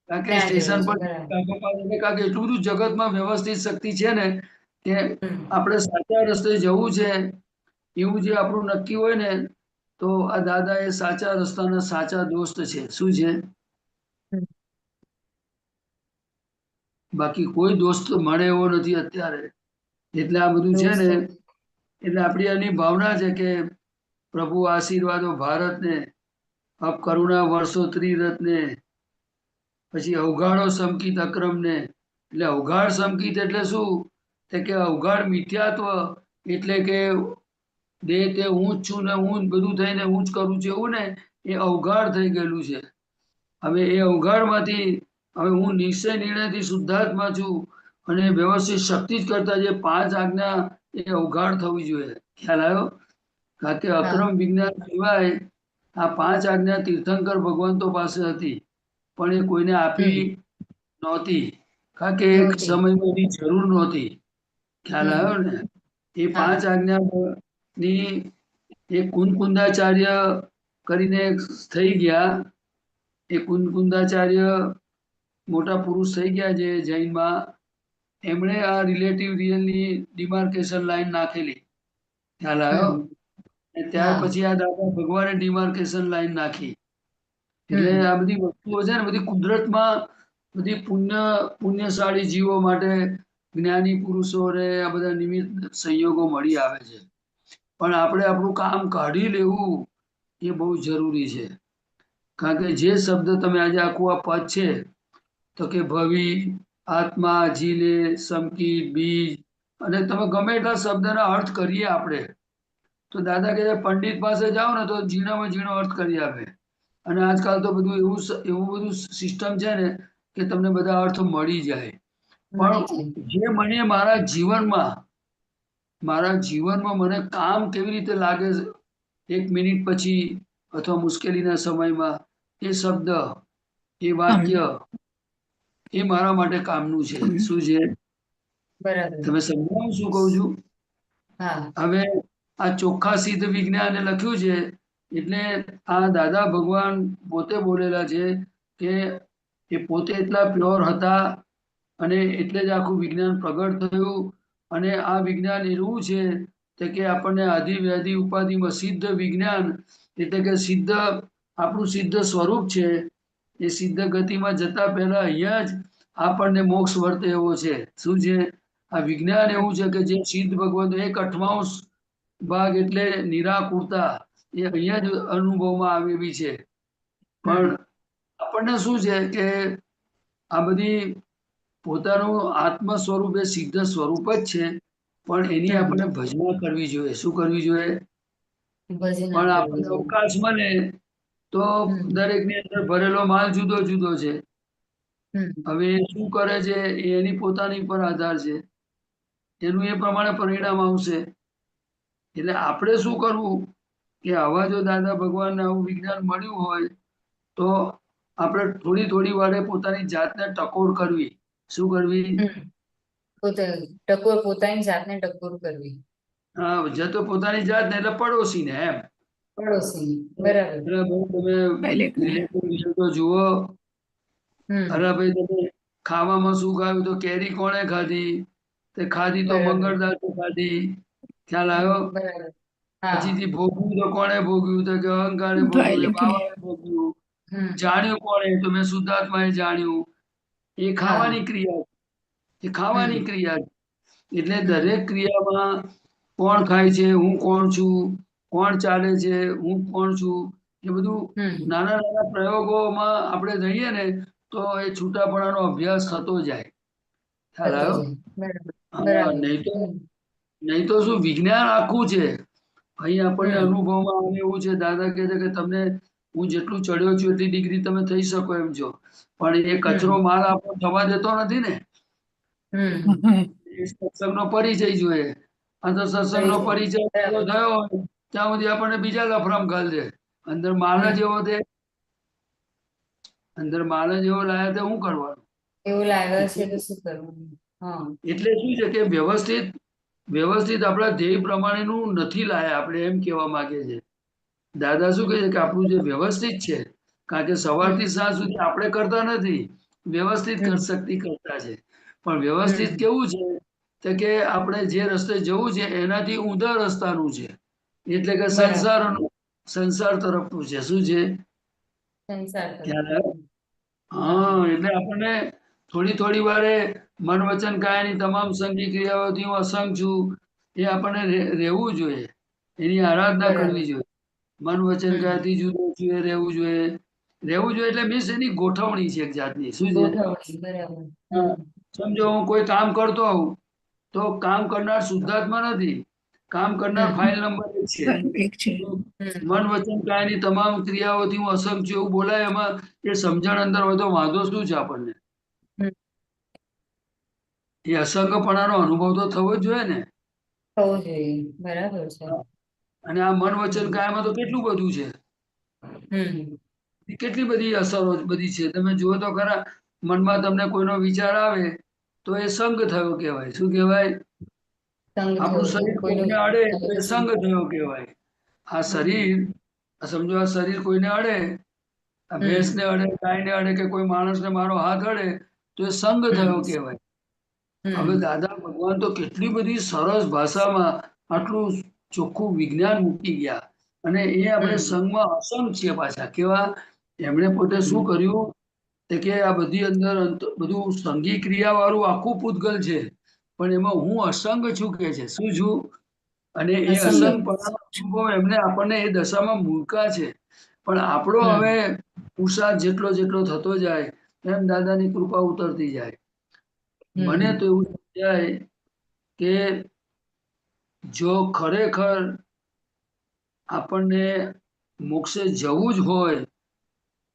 કારણ કે ક્યાં સ્ટેશન જવું છે? પર બરાબર. કારણ કે એટલું બધું જગતમાં વ્યવસ્થિત શક્તિ છે ને કે હમ આપણે સાચા રસ્તે જવું છે એવું જે આપણું નક્કી હોય ને, તો આ દાદા એ સાચા રસ્તાના સાચા દોસ્ત છે. શું છે? હમ. બાકી કોઈ દોસ્ત મળે એવો નથી અત્યારે. એટલે આ બધું છે ને, દોસ્તો એટલે આપણી એની ભાવના છે કે પ્રભુ આશીર્વાદો ભારતને, અબ કરુણા વર્ષો ત્રિરત્ને, પછી અવઘાડો સમકિત અક્રમને. એટલે અવઘાડ સમકિત એટલે શું? કે અવઘાડ મિથ્યાત્વ એટલે કે દેહ તે હું જ છું ને હું જ બધું થઈને હું જ કરું છું એવું ને, એ અવઘાડ થઈ ગયેલું છે. હવે એ અવઘાડમાંથી હવે હું નિશ્ચય નિર્ણયથી શુદ્ધાત્મા છું અને વ્યવસ્થિત શક્તિ જ કરતા જે 5 આજ્ઞા એ અવઘાડ થવી જોઈએ. ખ્યાલ આવ્યો? કારણ કે હા અક્રમ વિજ્ઞાન સિવાય આ 5 આજ્ઞા તીર્થંકર ભગવંતો પાસે હતી, પણ એ કોઈને આપી હમ નહોતી, કારણ કે એક નહોતી. સમયમાં એની જરૂર નહોતી. ખ્યાલ હમ આવ્યો ને? એ હા 5 આજ્ઞાની એક કુંદાચાર્ય કરીને થઈ ગયા. એ કુંદાચાર્ય મોટા પુરુષ થઈ ગયા છે જૈનમાં. એમણે આ રિલેટિવ રિયલની ડિમાર્કેશન લાઈન નાખેલી. ખ્યાલ આવ્યો? હમ અને ત્યાર હા પછી આ દાદા ભગવાને ડિમાર્કેશન લાઈન નાખી. એટલે હમ આ બધી વસ્તુઓ છે ને, બધી કુદરતમાં બધી પુણ્યશાળી જીવો માટે જ્ઞાની પુરુષોને આ બધા નિમિત્ત સંયોગો મળી આવે છે. પણ આપણે આપણું કામ કાઢી લેવું એ બહુ જરૂરી છે. કારણ કે જે શબ્દ તમે આજે આખું આ પદ છે, તો કે ભવિ, આત્મા, જીલે, સમકીત, બીજ, અને તમે ગમે એટલા શબ્દના અર્થ કરીએ આપણે, તો દાદા કહે પંડિત પાસે જાઓ ને તો ઝીણામાં ઝીણો અર્થ કરી આપે. અને આજકાલ તો બધું એવું બધું સિસ્ટમ છે ને કે તમને બધા અર્થ મળી જાય. મળી જાય. પણ જે મને મારા જીવનમાં મને કામ કેવી રીતે લાગે છે, 1 મિનિટ પછી અથવા મુશ્કેલીના સમયમાં, એ શબ્દ, એ વાક્ય, એ મારા માટે કામનું છે. શું છે? બરાબર. તમે સમજાવો શું કહું છું? હા હવે આ ચોખ્ખા સિદ્ધ વિજ્ઞાને લખ્યું છે, એટલે આ દાદા ભગવાન પોતે બોલેલા છે કે એ પોતે એટલા પ્યોર હતા અને એટલે જ આખું વિજ્ઞાન પ્રગટ થયું. અને આ વિજ્ઞાન એવું છે કે આપણને આધિ વ્યાધિ ઉપાધિમાં સિદ્ધ વિજ્ઞાન એટલે કે સિદ્ધ આપણું સિદ્ધ સ્વરૂપ છે. એ સિદ્ધ ગતિમાં જતા પહેલા અહીંયા જ આપણને મોક્ષ વર્તે એવો છે. શું છે? આ વિજ્ઞાન એવું છે કે જે સિદ્ધ ભગવંત 1/8 ભાગ એટલે નિરાકુરતા એ અહીંયા જ અનુભવમાં આવેલી છે. પણ આપણને શું છે કે આ બધી પોતાનું આત્મ સ્વરૂપ એ સિદ્ધ સ્વરૂપ જ છે, પણ એની આપણે ભજના કરવી જોઈએ. શું કરવી જોઈએ? ભજના પણ કરવી આપણને જોઈએ. અવકાશ મળે તો દરેકની અંદર ભરેલો માલ જુદો જુદો છે. હમ હવે એ શું કરે છે એ એની પોતાની પર આધાર છે. એનું એ પ્રમાણે પરિણામ આવશે. એટલે આપણે શું કરવું કે આવા જો દાદા ભગવાનને આવું વિજ્ઞાન મળ્યું હોય તો આપણે થોડી થોડી વારે પોતાની જાતને ટકોર કરવી. શું કરવી? પોતાની જાતને ટકોર કરવી. હા, જતો પોતાની જાતને એટલે પડોશીને એમ. પડોશી બરાબર. એટલે ભાઈ તમે રિલેટિવ વિશે જુઓ. અરે ભાઈ તમે ખાવામાં શું ખાયું? તો કેરી કોણે ખાધી? તે ખાધી તો બરાબર મંગળદાસે ખાધી. ખ્યાલ આવ્યો? બરાબર. હા પછીથી ભોગવ્યું તો કોણે ભોગવ્યું? તો કે અહંકારે ભોગવ્યું, એ બાવાએ ભોગવ્યું. જાણ્યું કોણે? તો મેં શુદ્ધાત્માએ જાણ્યું. એ ખાવાની ક્રિયા છે. એ ખાવાની ક્રિયા છે. એટલે દરેક ક્રિયામાં કોણ ખાય છે, હું કોણ છું, કોણ ચાલે છે, હું કોણ છું, એ બધું નાના નાના પ્રયોગોમાં આપણે જઈએ ને તો એ છૂટાપણાનો અભ્યાસ થતો જાય. ખ્યાલ થતો આવ્યો? જાય. બરાબર હા, બરાબર. નહીં તો શું વિજ્ઞાન આખું છે. અહીં આપણને અનુભવમાં આવે એવું છે. દાદા કહે છે કે તમને હું જેટલું ચડ્યો છું એટલી ડિગ્રી તમે થઈ શકો એમ છો, પણ એ કચરો માલ આપણો થવા દેતો નથી ને. એ સત્સંગનો પરિચય જોઈએ. આ તો સત્સંગનો પરિચય પૂરો થયો હોય ત્યાં સુધી આપણને બીજા લફરામ ઘાલ દે. અંદર માલ જ એવો લાયા તે શું કરવાનું? એવું લાગે છે તો શું કરવું? હા એટલે શું છે કે વ્યવસ્થિત આપણા ધ્યેય પ્રમાણેનું નથી લાયા, આપણે એમ કહેવા માંગે છે. દાદા શું કહે છે કે આપણું જે વ્યવસ્થિત છે, કારણ કે સવારથી સાંજ સુધી આપણે કરતા નથી, વ્યવસ્થિત શક્તિ કરતા છે. પણ વ્યવસ્થિત કેવું છે તો કે આપણે જે રસ્તે જવું છે એનાથી ઊંધા રસ્તાનું છે, એટલે કે બરાબર. સંસાર તરફનું છે. શું છે? સંસાર ખ્યાલ કરવો. આવ્યો? હા, એટલે આપણને થોડી વારે મન વચન કાયાની તમામ સંગી ક્રિયાઓથી હું અસંગ છું એ આપણને રહેવું જોઈએ, એની આરાધના બરાબર. કરવી જોઈએ. મન વચન કાયાથી જુદું જોઈએ, રહેવું જોઈએ. રહેવું જોઈએ એટલે મીન્સ એની ગોઠવણી છે એક જાતની. શું છે? ગોઠવણી બરાબર. હા. સમજો હું કોઈ કામ કરતો હોઉં તો કામ કરનાર શુદ્ધાત્મા નથી, કામ કરનાર ફાઇલ નંબર 1 છે. મન વચન કાયાની તમામ ક્રિયાઓથી હું અસંગ છું એવું બોલાય, એમાં એ સમજણ અંદર હોય તો વાંધો શું છે આપણને? એ અસંગપણાનો અનુભવ તો થવો જ જોઈએ ને. થવું જોઈએ. બરાબર છે. અને આ મન વચન કાયામાં તો કેટલું બધું છે, કેટલી બધી અસરો બધી છે. તમે જુઓ તો ખરા, મનમાં તમને કોઈનો વિચાર આવે તો એ સંગ થયો કહેવાય. શું કહેવાય? સંગ થયો આપણું છે શરીર કોઈનો કોઈને અડે તો એ સંગ થયો કહેવાય. આ શરીર, સમજો આ શરીર કોઈને અડે, આ ભેંસને અડે, ગાયને અડે કે કોઈ માણસને મારો હાથ અડે તો એ સંગ થયો કહેવાય. હવે દાદા ભગવાન તો કેટલી બધી સરસ ભાષામાં આટલું ચોખ્ખું વિજ્ઞાન મૂકી ગયા, અને એ આપણે સંઘમાં અસંગ છીએ પાછા. કેવા? એમણે પોતે શું કર્યું કે આ બધી અંદર બધું સંઘી ક્રિયા વાળું આખું પૂતગલ છે, પણ એમાં હું અસંગ છું કે છે. શું છું? અને એ અસંગ. અસંગ અનુભવ એમને આપણને એ દશામાં મૂકા છે. પણ આપણો હવે પુરુષાર્થ જેટલો થતો જાય એમ દાદાની કૃપા ઉતરતી જાય. મને તો એવું સમજાય કે જો ખરેખર આપણને મોક્ષે જવું જ હોય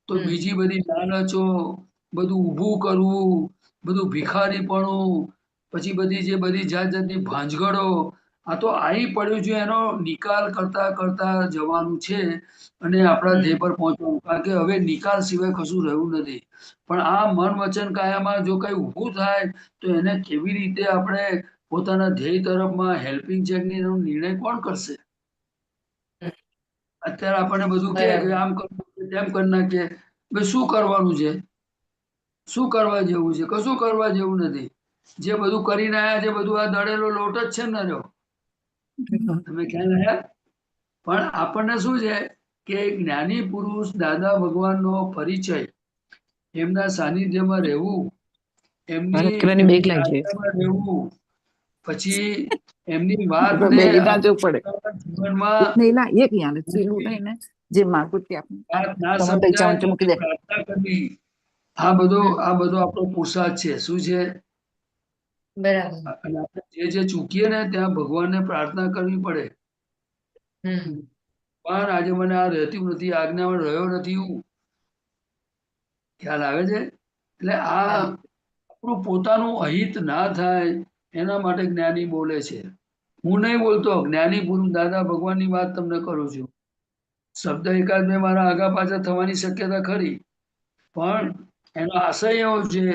તો બીજી બધી લાલચો, બધું ઊભું કરવું, બધું ભિખારીપણું, પછી બધી જાતની ભાંજગડો, આ તો આવી પડ્યું છે, એનો નિકાલ કરતા જવાનું છે અને આપણા ધ્યેય પર પહોંચવાનું. કારણ કે હવે નિકાલ સિવાય કશું રહ્યું નથી. પણ આ મન વચન કાયામાં જો કઈ ઊભું થાય તો એને કેવી રીતે આપણે પોતાના ધ્યેય તરફમાં હેલ્પિંગ ચેકની નિર્ણય કોણ કરશે? અત્યારે આપણને બધું કે બરાબર. આમ કરવું તેમ કરી નાખીએ. ભાઈ શું કરવાનું છે? શું કરવા જેવું છે? કશું કરવા જેવું નથી. જે બધું કરીને આયા છે બધું આ દળેલો લોટ જ છે ને રહ્યો. તમે ખ્યાલ આવ્યા? પણ આપણને શું છે કે જ્ઞાની પુરુષ દાદા ભગવાનનો પરિચય, એમના સાનિધ્યમાં રહેવું, ભારત કરવાની એમની બેગ લાગી આજ્ઞામાં રહેવું, પછી એમની છે તો વાતને બેગ ના જવું પડે જીવનમાં નહીં ના એક યાર ચીલું નહીં ને જે માગું તે વાત ના તમે તો સમજાય તો મૂકી દે પ્રાર્થના કરવી. આ બધો આપણો પુરુષાર્થ છે. શું છે? બરાબર. અને આપણે જે ચૂકીએ ને ત્યાં ભગવાનને પ્રાર્થના કરવી પડે. પણ આજે મને આ રહેતું નથી, આજ્ઞામાં રહ્યો નથી. હું ખ્યાલ આવે છે? એટલે આ આપણું પોતાનું અહિત ના થાય એના માટે જ્ઞાની બોલે છે. હું નહીં બોલતો, જ્ઞાની પુરુષ દાદા ભગવાનની વાત તમને કરું છું. શબ્દ એકાદ બે મારા આગા પાછા થવાની શક્યતા ખરી, પણ એનો આશય એવો છે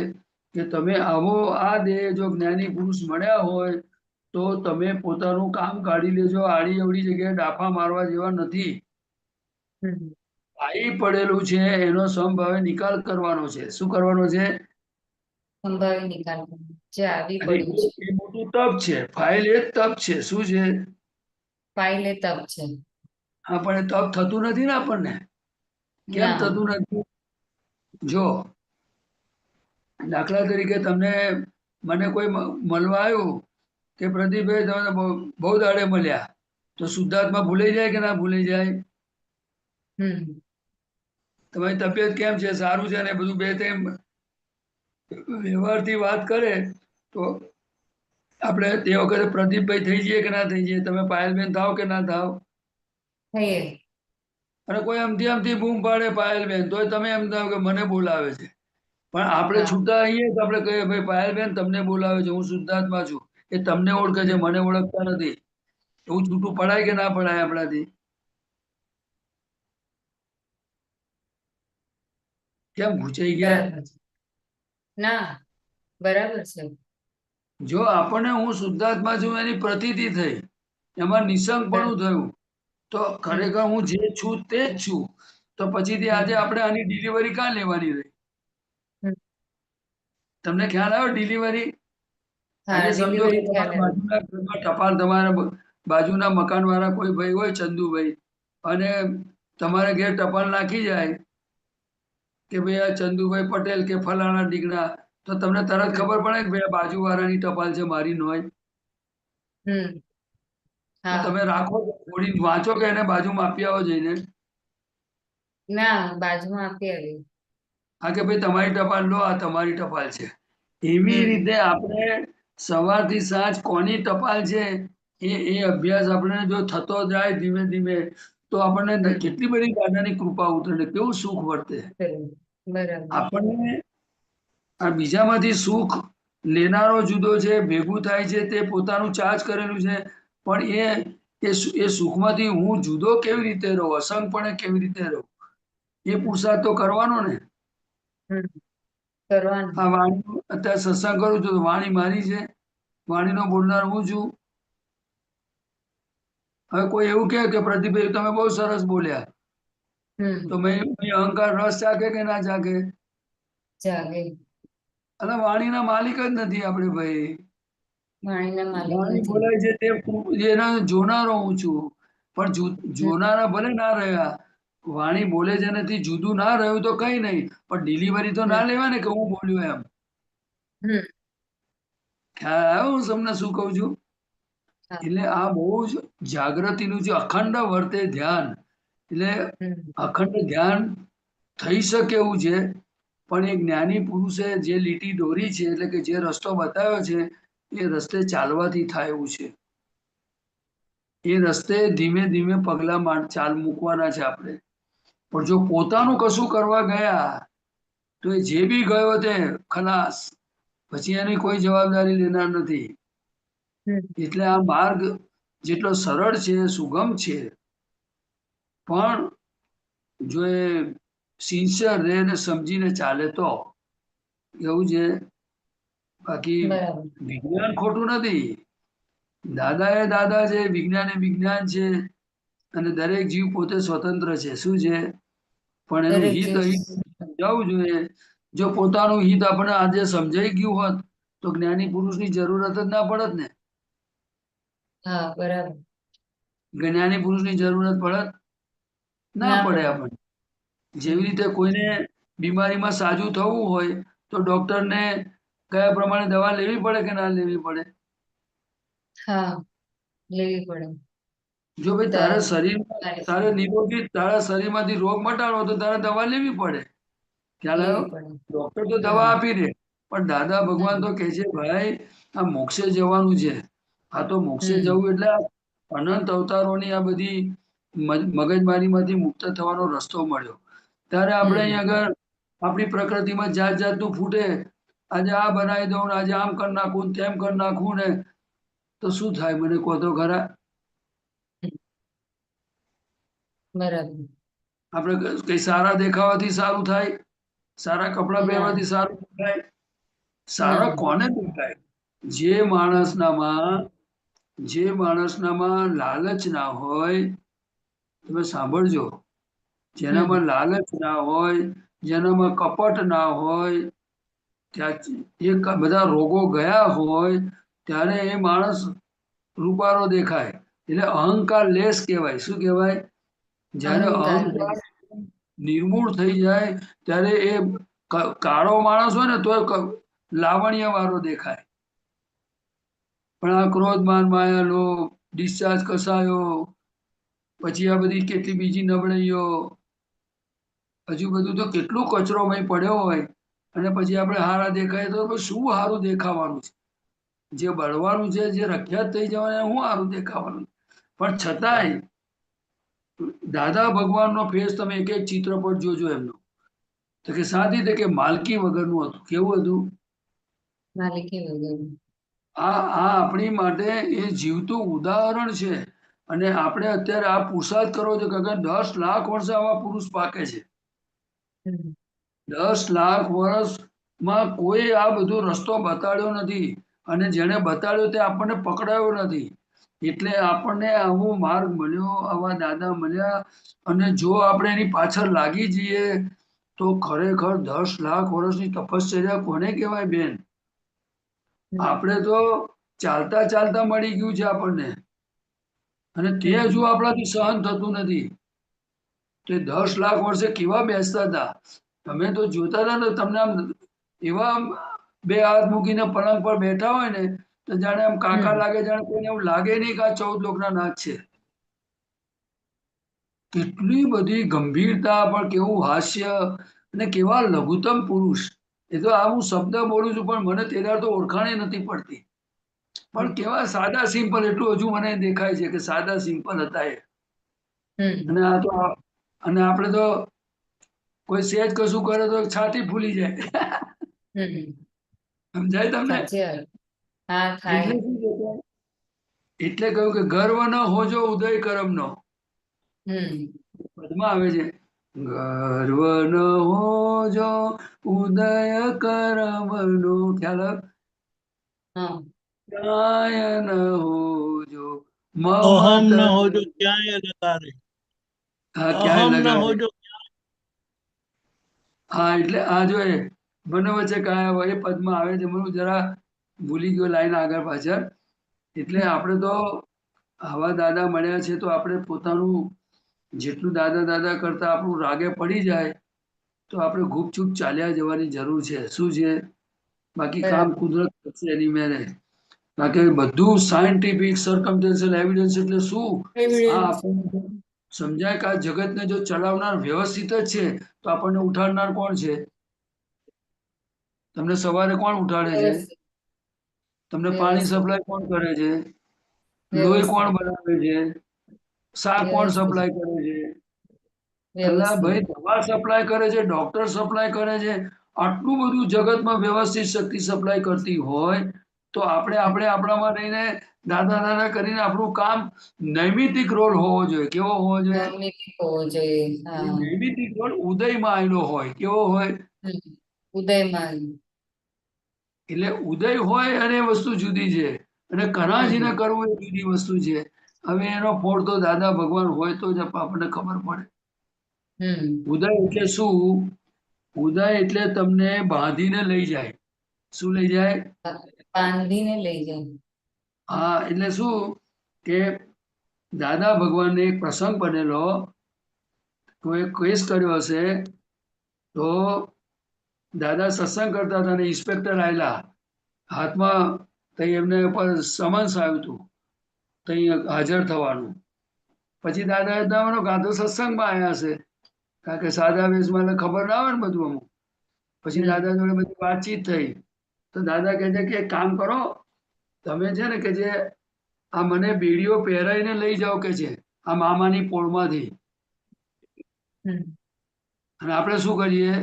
કે તમે આવો આ દેહ જો જ્ઞાની પુરુષ મળ્યા હોય તો તમે પોતાનું કામ કાઢી લેજો. આડી અવડી જગ્યાએ ડાફા મારવા જેવા નથી. આવી પડેલું છે એનો સમભાવે નિકાલ કરવાનો છે. શું કરવાનો છે? સંભાવી નિકાલ કરવો. જે આવી અને પડ્યું છે. એ મોટું તપ છે. ફાઇલ એ જ તપ છે. શું છે? ફાઇલ એ તપ છે. હા, પણ એ તપ થતું નથી ને આપણને. કેમ ના. થતું નથી? જો દાખલા તરીકે તમને મને કોઈ મળવા આવ્યું કે પ્રદીપભાઈ તમે બહુ દાડે મળ્યા, તો શુદ્ધાત્મા ભૂલાઈ જાય કે ના ભૂલાઈ જાય? તમારી તબિયત કેમ છે? સારું છે ને? બધું બે ત્રણ વ્યવહારથી વાત કરે તો આપણે તે વખતે પ્રદીપભાઈ થઈ જઈએ કે ના થઈ જઈએ? તમે પાયલબેન થાવ કે ના થાવ? થઈએ. અને કોઈ અમથી બૂમ પાડે પાયલબેન, તોય તમે એમ થાવ કે મને બોલાવે છે. પણ આપણે હા. છૂટા આવીએ તો આપણે કહીએ ભાઈ પાયલબેન તમને બોલાવે છે, હું શુદ્ધાત્મા છું. એ તમને ઓળખે છે, મને ઓળખતા નથી. એવું છૂટું પડાય કે ના પડાય આપણાથી? કેમ ઘૂંચાઈ ગયા? બરાબર છે. ના બરાબર છે. જો આપણને હું શુદ્ધાત્મા છું એની પ્રતીતિ થઈ, એમાં નિસંગપણું થયું, તો ખરેખર હું જે છું તે જ છું. તો પછીથી આજે આપણે આની ડિલિવરી ક્યાં લેવાની રહી? તમને ખ્યાલ આવ્યો ડિલિવરી? હા આજે સમજો કે ડિલિવરી ખ્યાલ તમારા આવ્યો. બાજુના ઘરમાં ટપાલ, તમારા બાજુના મકાન વાળા કોઈ ભાઈ હોય, ચંદુભાઈ, અને તમારે ઘેર ટપાલ નાખી જાય કે ભાઈ આ ચંદુભાઈ પટેલ કે ફલાણા ડીગડા, તો તમને તરત ખબર પડે કે ભાઈ આ બાજુ વાળાની ટપાલ છે, મારી નોય. હમ તો હા તમે રાખો, થોડી વાંચો કે એને બાજુમાં આપી આવો જઈને. ના બાજુમાં આપી આવી. હા કે ભાઈ તમારી ટપાલ લો, આ તમારી ટપાલ છે. એવી રીતે આપણે સવારથી સાંજ કોની ટપાલ છે એ અભ્યાસ આપણે જો થતો જાય ધીમે ધીમે, તો આપણને કેટલી બધી દાદાની કૃપા ઉતરે, કેવું સુખ વર્તે. બરાબર. આપણને આ બીજામાંથી સુખ લેનારો જુદો છે, ભેગું થાય છે તે પોતાનું ચાર્જ કરેલું છે, પણ એ સુખમાંથી હું જુદો કેવી રીતે રહું, અસંગપણે કેવી રીતે રહું, એ પુરુષાર્થ તો કરવાનો ને. કરવાનું. આ વાણી અત્યારે સત્સંગ કરું છું, વાણી મારી છે, વાણીનો બોલનાર હું છું. હવે કોઈ એવું કે પ્રદીપભાઈ તમે બહુ સરસ બોલ્યા, તો મેં અહંકાર રસ જાગે કે ના જાગે? જાગે. અને વાણીના માલિક જ નથી આપણે ભાઈ. વાણીના માલિક વાણી નથી. બોલાય છે તે એના જોનારો હું છું, પણ જોનારા ભલે ના રહ્યા, વાણી બોલે છે નથી, જુદું ના રહ્યું તો કઈ નહીં, પણ ડિલિવરી તો ના લેવા ને કે હું બોલ્યો એમ. ખ્યાલ આવ્યો હું તમને શું કહું છું? એટલે આ બહુ જ જાગૃતિનું જે અખંડ વર્તે ધ્યાન, એટલે અખંડ ધ્યાન થઈ શકે એવું છે, પણ એ જ્ઞાની પુરુષે જે લીટી દોરી છે, એટલે કે જે રસ્તો બતાવ્યો છે, એ રસ્તે ચાલવાથી થાય એવું છે. એ રસ્તે ધીમે ધીમે પગલા ચાલ મૂકવાના છે આપણે. પણ જો પોતાનું કશું કરવા ગયા, તો એ જે બી ગયો તે ખલાસ, પછી એની કોઈ જવાબદારી લેનાર નથી. એટલે આ માર્ગ જેટલો સરળ છે, સુગમ છે, પણ જો એ સિન્સિયર રહે ને સમજીને ચાલે તો એવું છે. બાકી બરાબર. વિજ્ઞાન ખોટું નથી, દાદા એ દાદા છે, વિજ્ઞાન એ વિજ્ઞાન છે, અને દરેક જીવ પોતે સ્વતંત્ર છે. શું છે? પણ એનું દરેક હિત જીવ. અહિત સમજાવવું જોઈએ. જો પોતાનું હિત આપણે આજે સમજાઈ ગયું હોત, તો જ્ઞાની પુરુષની જરૂરત જ ના પડત ને. હા બરાબર. જ્ઞાની પુરુષની જરૂરત પડત ના પડે. આપણને જેવી રીતે કોઈને બીમારીમાં સાજું થવું હોય, તો ડોક્ટરને કયા પ્રમાણે દવા લેવી પડે કે ના લેવી પડે? હા લેવી પડે. જો ભાઈ તારા શરીર તારે નિરોગી, તારા શરીરમાંથી રોગ મટાડવો તો તારે દવા લેવી પડે. ખ્યાલ આવ્યો? લેવી પડે. ડોક્ટર તો દવા આપી દે, પણ દાદા ભગવાન તો કે છે ભાઈ આ મોક્ષે જવાનું છે. આ તો મોક્ષે જવું એટલે અનંત અવતારોની આ બધી મગજમારીમાંથી મુક્ત થવાનો રસ્તો મળ્યો. ત્યારે આપણે અહીં આગળ આપણી પ્રકૃતિમાં જાત જાતનું ફૂટે, આજે આ બનાવી દઉં, આજે આમ કરી નાખું, તેમ કરી નાખું ને, તો શું થાય મને કહો તો ખરા? બરાબર. આપણે કઈ સારા દેખાવાથી સારું થાય? સારા કપડાં ના પહેરવાથી સારું દેખાય? સારો ના. કોને દેખાય? જે માણસનામાં લાલચ ના હોય, તમે સાંભળજો, જેનામાં લાલચ ના હોય, જેનામાં કપટ ના હોય, ત્યાં એ બધા રોગો ગયા હોય, ત્યારે એ માણસ રૂપારો દેખાય. એટલે અહંકાર લેસ કહેવાય. શું કહેવાય? જ્યારે અહંકાર અહંકાર લેસ. નિર્મૂળ થઈ જાય, ત્યારે એ કાળો માણસ હોય ને તો લાવણ્ય વાળો દેખાય. પણ આ ક્રોધ માન માયા લોભ, ડિસ્ચાર્જ કસાયો, પછી આ બધી કેટલી બીજી નબળાઈઓ, હજુ બધું તો કેટલું કચરો પડ્યો હોય, અને પછી આપણે હારા દેખાય તો શું હારું દેખાવાનું છે? જે બળવાનું છે, જે રખ્યાત થઈ જવાનું, શું હારું દેખાવાનું? પણ છતાંય દાદા ભગવાનનો ફેસ તમે એક એક ચિત્રપટ જોજો એમનો, તો કે સાધી કે માલકી વગરનું હતું. કેવું હતું? માલિકી વગર. આ આપણી માટે એ જીવતું ઉદાહરણ છે. અને આપણે અત્યારે આ પુરુષાર્થ કરો છો કે 10 લાખ વર્ષે આવા પુરુષ પાકે છે. 10 લાખ વર્ષ માં કોઈ આ બધો રસ્તો બતાડ્યો નથી અને જેને બતાડ્યો તે આપણને પકડાયો નથી. એટલે આપણને આવો માર્ગ મળ્યો, આવા દાદા મળ્યા, અને જો આપણે એની પાછળ લાગી જઈએ તો ખરેખર 10 લાખ વર્ષની તપશ્ચર્યા કોને કહેવાય બેન? આપણે તો ચાલતા ચાલતા મળી ગયું છે આપણને, અને તે હજુ આપણાથી સહન થતું નથી. તે 10 લાખ વર્ષે કેવા બેસતા હતા, તમે તો જોતા હતા ને, તમને આમ એવા બે હાથ મૂકીને પલંગ પર બેઠા હોય ને તો જાણે આમ કાકા લાગે, જાણે કોઈને એવું લાગે નહીં કે આ 14 લોકના નાથ છે. કેટલી બધી ગંભીરતા, પણ કેવું હાસ્ય, અને કેવા લઘુત્તમ પુરુષ. એ તો આ હું શબ્દ બોલું છું પણ મને તેદાર તો ઓળખાણી નથી પડતી. પણ કેવા સાદા સિમ્પલ, એટલું હજુ મને દેખાય છે કે સાદા સિમ્પલ હતા એ. અને આ તો અને આપણે તો કોઈ સહેજ કશું કરે તો છાતી ફૂલી જાય. સમજાય તમને? હા, થાય. એટલે શું છે? એટલે કહ્યું કે ગર્વ ન હોજો ઉદય કરમનો. પદમાં આવે છે, ગર્વ ન હોજો ઉદય કરમનો. ખ્યાલ હા. ક્યાંય ન હોજો અહમ મમત. ન હોજો ક્યાંય લગારે, હા, અહમ ક્યાંય ન લગાડે. હોજો. હા, એટલે આ જો એ મને વચ્ચે કાયા હોય એ પદમાં આવે છે, મને જરા ભૂલી ગયો લાઈન આગળ પાછળ. એટલે આપણે તો આવા દાદા મળ્યા છે તો આપણે પોતાનું જેટલું દાદા દાદા કરતા આપણું રાગે પડી જાય તો આપણે ગુપચુપ ચાલ્યા જવાની જરૂર છે. શું છે? બાકી કામ બરાબર. કુદરત કરશે એની મેરે. બાકી બધું સાયન્ટિફિક સર્કમસ્ટન્શિયલ એવિડન્સ એટલે શું? આ આપણને સમજાય કે આ જગતને જો ચલાવનાર વ્યવસ્થિત જ છે તો આપણને ઉઠાડનાર કોણ છે? તમને સવારે કોણ ઉઠાડે છે? વ્યવસ્થિત. તમને પાણી વ્યવસ્થિત. સપ્લાય કોણ કરે છે? લોહી કોણ વ્યવસ્થિત. બનાવે છે? શાક કોણ વ્યવસ્થિત. સપ્લાય કરે છે? અલ્લા વ્યવસ્થિત. ભાઈ, દવા સપ્લાય કરે છે, ડોક્ટર સપ્લાય કરે છે. આટલું બધું જગતમાં વ્યવસ્થિત શક્તિ સપ્લાય કરતી હોય તો આપણે આપણામાં રહીને દાદા દાદા કરીને આપણું કામ નૈમિતિક રોલ હોવો જોઈએ. કેવો હોવો જોઈએ? નૈમિતિક હોવો જોઈએ. હા. નૈમિતિક રોલ ઉદયમાં આવેલો હોય. કેવો હોય? ઉદયમાં. એટલે ઉદય હોય અને વસ્તુ જુદી છે, અને કરાજીને કરવું એ જુદી વસ્તુ છે. હવે એનો ફોડ તો દાદા ભગવાન હોય તો જ આપણને ખબર પડે. ઉદય એટલે શું? ઉદય એટલે તમને બાંધીને લઈ જાય. શું લઈ જાય? બાંધીને લઈ જાય. હા, એટલે શું કે દાદા ભગવાનને એક પ્રસંગ બનેલો, કોઈ કેસ કર્યો હશે તો દાદા સત્સંગ કરતા હતા અને ઇન્સ્પેક્ટર આવેલા હાથમાં, તઈ એમને પર સમન્સ આવ્યું હતું તઈ હાજર થવાનું. પછી દાદાએ તમારો કાં તો સત્સંગમાં આવ્યા હશે, કારણ કે સાદા વેશમાં એટલે ખબર ના આવે ને બધું અમુક. પછી દાદા જોડે બધી વાતચીત થઈ તો દાદા કહે છે કે એક કામ કરો, તમે છે ને કે જે આ મને બેડીઓ પહેરાઈને લઈ જાઓ કે છે આ મામાની પોળમાંથી. અને આપણે શું કરીએ?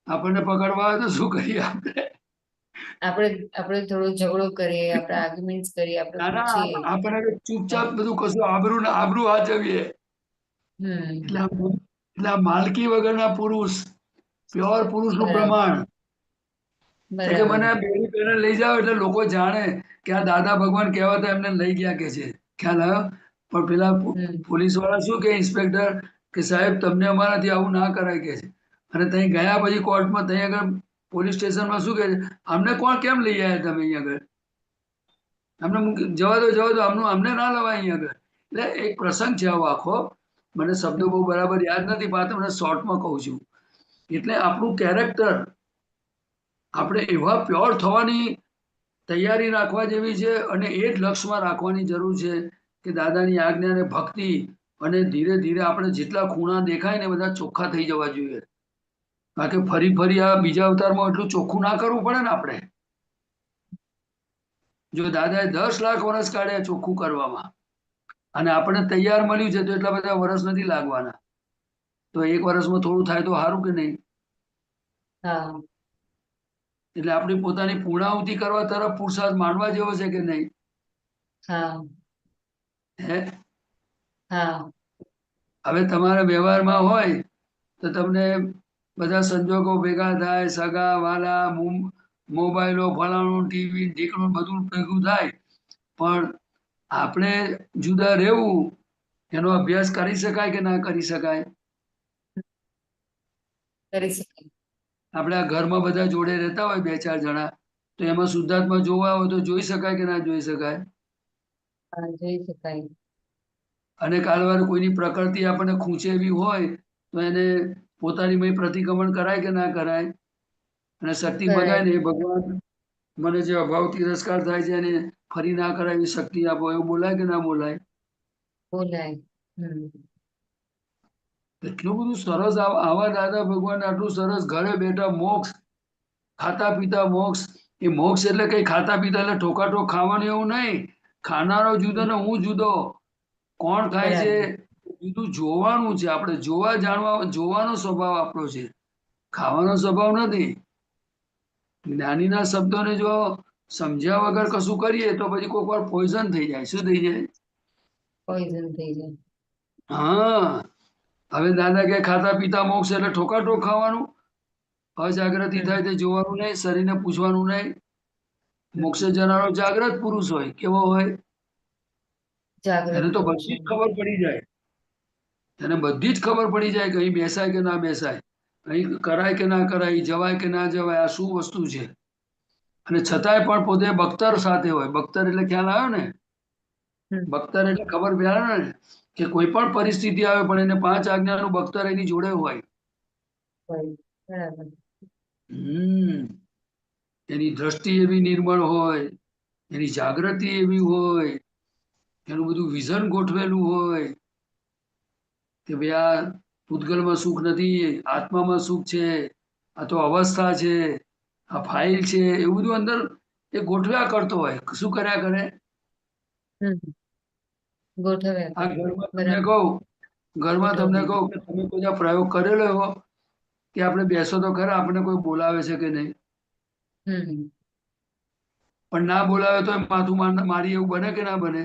આપણને પકડવા આવે તો શું કરીએ આપણે? આપણે થોડો ઝઘડો કરીએ, આપણે આર્ગ્યુમેન્ટ કરીએ, આપણે ના ના, પૂછીએ. આપણે ચૂપચાપ બધું કશું આબરૂ હાચવીએ. એટલે આ માલકી વગરના પુરુષ, પ્યોર પુરુષનું બરાબર. પ્રમાણ છે કે મને બરાબર. બેડી પહેરીને લઈ જાઓ એટલે લોકો જાણે કે આ દાદા ભગવાન કહેવાતા એમને લઈ ગયા કે છે. ખ્યાલ આવ્યો? પણ પેલા પોલીસ વાળા શું કે ઇન્સ્પેક્ટર કે સાહેબ તમને અમારાથી આવું ના કરાય કે છે. અને ત્યાં ગયા પછી કોર્ટમાં ત્યાં આગળ પોલીસ સ્ટેશનમાં શું કે છે, અમને કોણ કેમ લઈ આવ્યા તમે અહીંયા આગળ? અમને જવા દો અમને ના લવાય અહીંયા આગળ. એટલે એક પ્રસંગ છે આવો આખો. મને શબ્દો બહુ બરાબર યાદ નથી, પણ તમને શોર્ટમાં કહું છું. એટલે આપણું કેરેક્ટર આપણે એવા પ્યોર થવાની તૈયારી રાખવા જેવી છે, અને એ જ લક્ષ્યમાં રાખવાની જરૂર છે કે દાદાની આજ્ઞા અને ભક્તિ, અને ધીરે ધીરે આપણે જેટલા ખૂણા દેખાય ને બધા ચોખ્ખા થઈ જવા જોઈએ. કારણ કે ફરી ફરી આ બીજા અવતારમાં એટલું ચોખ્ખું ના કરવું પડે ને આપણે. જો દાદાએ 10 લાખ વર્ષ કાઢ્યા ચોખ્ખું કરવામાં, અને આપણે તૈયાર મળ્યું છે તો એટલા બધા વર્ષ નથી લાગવાના. તો એક વર્ષમાં થોડું થાય તો સારું કે નહીં? એટલે આપણી પોતાની પૂર્ણાહુતિ કરવા તરફ પુરુષાર્થ માનવા જેવો છે કે નહીં? હે? હવે તમારા વ્યવહારમાં હોય તો તમને બધા સંજોગો ભેગા થાય, સગા વાલા, મોબાઈલો, ફલાણું, ટીવી, ઢીકણું બધું ભેગું થાય, પણ આપણે જુદા રહેવું એનો અભ્યાસ કરી શકાય કે ના કરી શકાય? કરી શકાય. આપણે આ ઘરમાં બધા જોડે રહેતા હોય 2-4 જણા, તો એમાં શુદ્ધાત્મા જોવા હોય તો જોઈ શકાય કે ના જોઈ શકાય? હા, જોઈ શકાય. અને કાલવાર કોઈની પ્રકૃતિ આપણને ખૂંચે એવી હોય તો એને પોતાની પ્રતિક્રમણ કરાય કે ના કરાય? અને શક્તિ મગાય ને, ભગવાન મને જે અભાવ તિરસ્કાર થાય છે એને ફરી ના કરાય એવી શક્તિ આપો, એવું બોલાય કે ના બોલાય? બોલાય. એટલું બધું સરસ આવા દાદા ભગવાન આટલું સરસ ઘરે બેઠા મોક્ષ, ખાતા પીતા મોક્ષ. એ મોક્ષ એટલે કઈ ખાતા પીતા એટલે ઠોકાઠોક ખાવાનું એવું નહીં. ખાનારો જુદો ને હું જુદો. કોણ ખાય છે જુદું જોવાનું છે. આપણે જોવા જાણવા જોવાનો સ્વભાવ આપણો છે, ખાવાનો સ્વભાવ નથી. જ્ઞાનીના શબ્દોને જો સમજ્યા વગર કશું કરીએ તો પછી કોઈક વાર પોઈઝન થઈ જાય. શું થઈ જાય? પોઈઝન થઈ જાય. હા, હવે દાદા કે ખાતા પીતા મોક્ષ એટલે ઠોકાઠોક ખાવાનું. અજાગૃતિ થાય તે જોવાનું નહીં, શરીરને પૂછવાનું નહીં. મોક્ષે જનારો જાગ્રત પુરુષ હોય. કેવો હોય? જાગૃત એને તો પુરુષ બધી જ ખબર પડી જાય. એને બધી જ ખબર પડી જાય કે અહીં બેસાય કે ના બેસાય, અહીં કરાય કે ના કરાય, જવાય કે ના જવાય, આ શું વસ્તુ છે. અને છતાંય પણ પોતે બખ્તર સાથે હોય. બખ્તર એટલે ખ્યાલ આવ્યો ને? બખ્તર એટલે ખબર પડે ને કે કોઈ પણ પરિસ્થિતિ આવે પણ એને 5 આજ્ઞાનું બખ્તર એની જોડે હોય. બરાબર. એની દ્રષ્ટિ એવી નિર્મળ હોય, એની જાગૃતિ એવી હોય, એનું બધું વિઝન ગોઠવેલું હોય કે ભાઈ આ પૂતગલમાં સુખ નથી, આત્મામાં સુખ છે, આ તો અવસ્થા છે, આ ફાઇલ છે, એવું બધું અંદર એ ગોઠવ્યા કરતો હોય. શું કર્યા કરે? ગોઠવ્યા આ કરે. ઘરમાં તમને કહું કે તમે કોઈ આ પ્રયોગ કરેલો એવો કે આપણે બેસો તો ખરા, આપણે કોઈ બોલાવે છે કે નહીં, પણ ના બોલાવે તો માથું મારી એવું બને કે ના બને?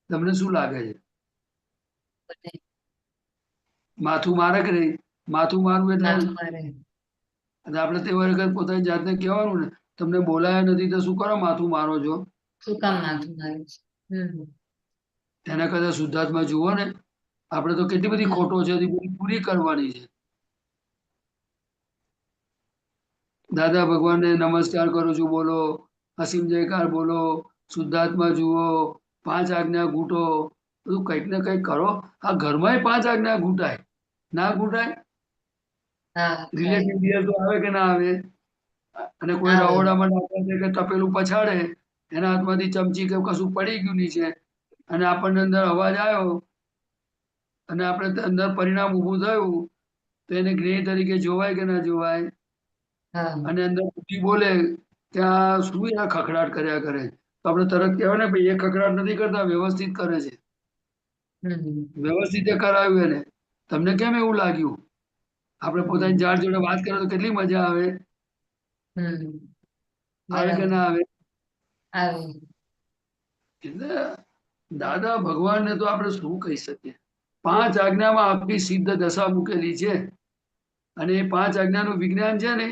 તમને શું લાગે છે? માથું મારે કે નહીં? માથું મારવું એટલે આપણે તે વખત પોતાની જાતને કહેવાનું ને, તમને બોલાયા નથી તો શું કરો માથું મારો છો? શું કામ માથું મારે છે? એના કરતા શુદ્ધાત્મા જુઓ ને, આપણે તો કેટલી બધી ખોટો છે પૂરી કરવાની છે. દાદા ભગવાનને નમસ્કાર કરું છું બોલો, અસીમ જયકાર બોલો, શુદ્ધાત્મા જુઓ, 5 આજ્ઞા ઘૂંટો, બધું કંઈક ને કંઈક કરો. આ ઘરમાં 5 આજ્ઞા ઘૂંટાય ના ઘૂંટાય? રિલેટિવ ડિયર તો આવે કે ના આવે? અને કોઈ રહોડામાં નાખે કે તપેલું પછાડે, એના હાથમાંથી ચમચી કે કશું પડી ગયું નીચે અને આપણને અંદર અવાજ આવ્યો અને આપણે અંદર પરિણામ ઊભું થયું તો એને જ્ઞેય તરીકે જોવાય કે ના જોવાય? અને અંદર બુદ્ધિ બોલે કે આ શું આ ખખડાટ કર્યા કરે, તો આપણે તરત કહેવાય ને ભાઈ એ ખખડાટ નથી કરતા, વ્યવસ્થિત કરે છે. વ્યવસ્થિત કરાવ્યું એને. તમને કેમ એવું લાગ્યું? આપણે પોતાની જાત જોડે વાત કરીએ તો કેટલી મજા આવે? આવે કે ના આવે? એટલે દાદા ભગવાનને તો આપણે શું કહી શકીએ? 5 આજ્ઞામાં આખી સિદ્ધ દશા મૂકેલી છે અને એ 5 આજ્ઞાનું વિજ્ઞાન છે ને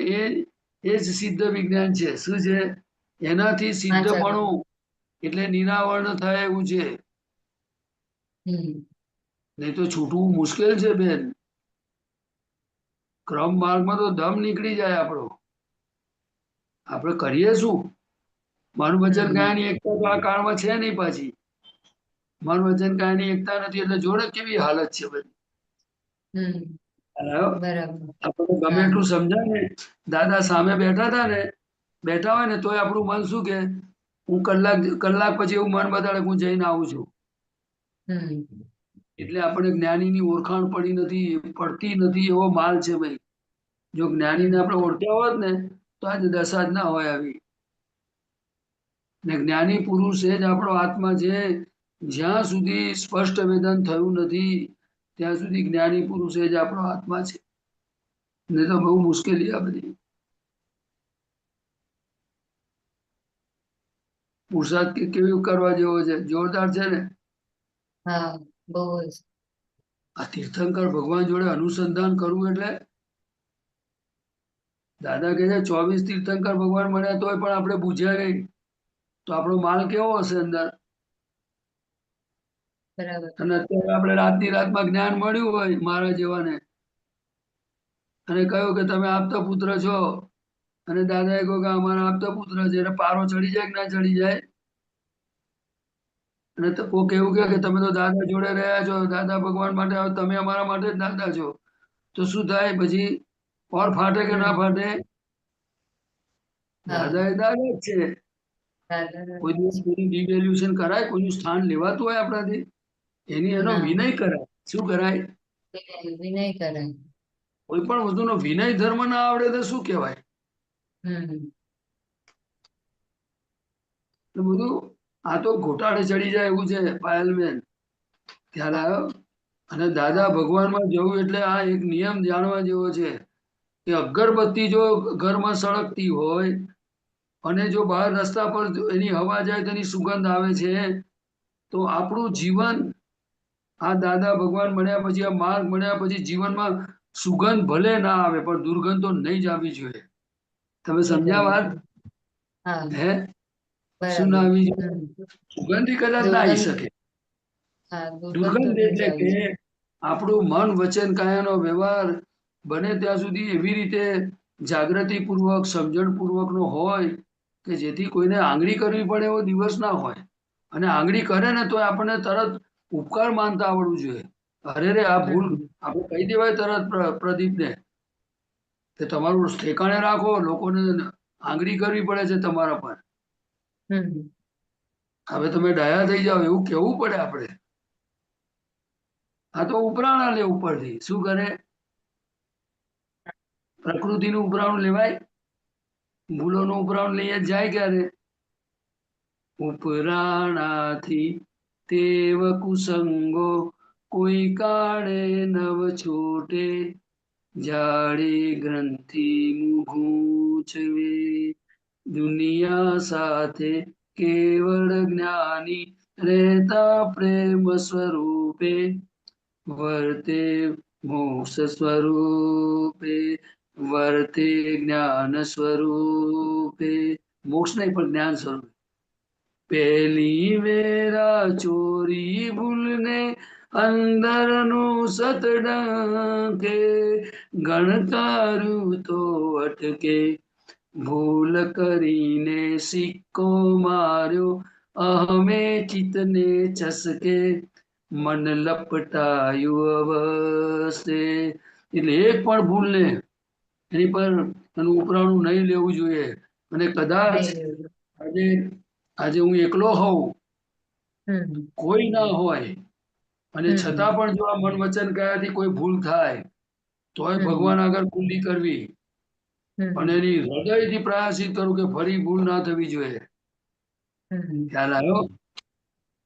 એ જ સિદ્ધ વિજ્ઞાન છે. શું છે? એનાથી સિદ્ધપણું એટલે નિરાવરણ થાય એવું છે. નહીં તો છૂટવું મુશ્કેલ છે બેન. ક્રમ માર્ગમાં તો દમ નીકળી જાય આપણો. આપણે કરીએ શું? મન વચન કાયાની એકતા તો આ કાળમાં છે નહીં પાછી. મન વચન કાયાની એકતા નથી એટલે જોડે કેવી હાલત છે બધી. આપણને ગમે એટલું સમજાય ને, દાદા સામે બેઠા હતા ને, બેઠા હોય ને તોય આપણું મન શું કે હું કલાક પછી એવું મન બતાડે હું જઈને આવું છું. એટલે આપણે જ્ઞાનીની ઓળખાણ પડતી નથી એવો માલ છે ભાઈ. જો જ્ઞાનીને આપણે ઓળખ્યા હોત ને તો આજ દશા જ ના હોય આવી. ને જ્ઞાની પુરુષ એ જ આપણો આત્મા છે. જ્યાં સુધી સ્પષ્ટ વેદન થયું નથી ત્યાં સુધી જ્ઞાની પુરુષ એ જ આપણો આત્મા છે. નહીં તો બહુ મુશ્કેલી આ બધી. પુરુષાર્થ કેવી કરવા જેવો છે, જોરદાર છે ને? હા, બહુ જ. આ તીર્થંકર ભગવાન જોડે અનુસંધાન કરવું એટલે દાદા કહે છે 24 તીર્થંકર ભગવાન મળ્યા તોય પણ આપણે બુઝ્યા નહીં તો આપણો માલ કેવો હશે અંદર. બરાબર. અને અત્યારે આપણે રાતની રાતમાં જ્ઞાન મળ્યું હોય મારા જેવાને અને કહ્યું કે તમે આપતા પુત્ર છો અને દાદાએ કહ્યું કે અમારા આપતા પુત્ર છે એટલે પારો ચડી જાય કે ના ચડી જાય. અને કોક એવું કહે કે તમે તો દાદા જોડે રહ્યા છો, દાદા ભગવાન માટે તમે અમારા માટે જ દાદા છો, તો શું થાય પછી ઓર ફાટે કે ના ફાટે? દાદા એ દાદા જ છે. કોઈ દિવસ કોઈનું ડિવેલ્યુશન કરાય, કોઈનું સ્થાન લેવાતું હોય આપણાથી? એનો વિનય કરાય. શું કરાય? વિનય કરાય. કોઈ પણ વસ્તુનો વિનય ધર્મ ના આવડે તો શું કહેવાય? બધું આ તો ઘોટાળે ચડી જાય એવું છે પાયલબેન. ખ્યાલ આવ્યો? અને દાદા ભગવાનમાં જવું એટલે આ એક નિયમ જાણવા જેવો છે કે અગરબત્તી જો ઘરમાં સળગતી હોય અને જો બહાર રસ્તા પર એની હવા જાય તેની સુગંધ આવે છે તો આપણું જીવન આ દાદા ભગવાન મળ્યા પછી આ માર્ગ મળ્યા પછી જીવનમાં સુગંધ ભલે ના આવે પણ દુર્ગંધ તો નહીં જ આવવી જોઈએ. તમે સમજ્યા વાત? હે શું ના આવી જોઈએ? સુગંધી કદાચ ના આવી શકે. દુર્ગંધ એટલે કે આપણું મન વચન કાયાનો વ્યવહાર બને ત્યાં સુધી એવી રીતે જાગૃતિ પૂર્વક સમજણ પૂર્વક નો હોય કે જેથી કોઈને આંગળી કરવી પડે એવો દિવસ ના હોય. અને આંગળી કરે ને તો આપણને તરત ઉપકાર માનતા આવડવું જોઈએ. અરે રે આ ભૂલ આપણે કહી દેવાય તરત પ્રદીપને કે તમારું ઠેકાણે રાખો, લોકોને આંગળી કરવી પડે છે તમારા પર. હવે તમે ડાયા થઈ જાઓ એવું કેવું પડે આપણે. આ તો ઉપરાણા લે ઉપરથી. શું કરે? પ્રકૃતિનું ઉપરાણું લેવાય? ભૂલોનું ઉપરાણું લઈએ જાય ક્યારે? ઉપરાણાથી તેવ કુસંગો કોઈ કાળે નવ છોટે જાડે ગ્રંથિ મુઘૂચવે દુનિયા સાથે કેવળ જ્ઞાની રહેતા પ્રેમ સ્વરૂપે વર્તે મોક્ષ સ્વરૂપે વર્તે જ્ઞાન સ્વરૂપે. મોક્ષ નહીં પણ જ્ઞાન સ્વરૂપે. પહેલી વેરા ચોરી ભૂલને અંદરનું સતડંકે ગણકારું તો અટકે ભૂલ કરીને સિક્કો માર્યો અહમે ચિતને ચસકે મન લપટાયું અવસ્તે. એટલે એક પણ ભૂલ ને એની પર એનું ઉપરાણું નહીં લેવું જોઈએ. અને કદાચ આજે હું એકલો હોઉં, કોઈ ના હોય અને છતાં પણ જો આ મન વચન કયાથી કોઈ ભૂલ થાય તોય ભગવાન આગળ ખુલ્લી કરવી અને એની હૃદયથી પ્રયાસિત કરું કે ફરી ભૂલ ના થવી જોઈએ. ખ્યાલ આવ્યો?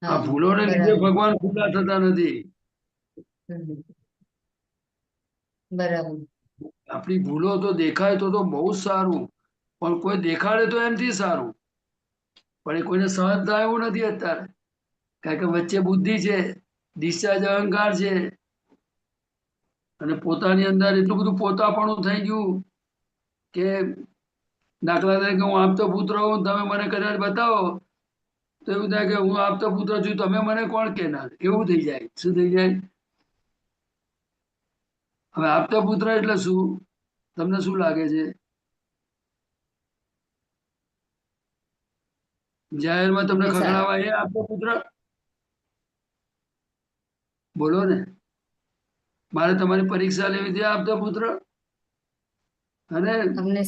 આ ભૂલોને લીધે ભગવાન ખુલ્લા થતા નથી. બરાબર. આપણી ભૂલો તો દેખાય તો બહુ જ સારું, પણ કોઈ દેખાડે તો એમથી સારું, પણ એ કોઈને સહજ થાય એવું નથી અત્યારે. કારણ કે વચ્ચે બુદ્ધિ છે, ડિસ્ચાર્જ અહંકાર છે અને પોતાની અંદર એટલું બધું પોતાપણું થઈ ગયું કે દાખલા તરીકે હું આપતો પુત્ર હું, તમે મને કદાચ બતાવો તો એવું થાય કે હું આપતો પુત્ર છું, તમે મને કોણ કહેનાર? એવું થઈ જાય. શું થઈ જાય? હવે આપતા પુત્ર એટલે શું? તમને શું લાગે છે? જાહેરમાં તમને ખગડાવા એ આપતા પુત્ર? બોલો ને. મારે તમારી પરીક્ષા લેવી છે આપતા પુત્ર? અને અમને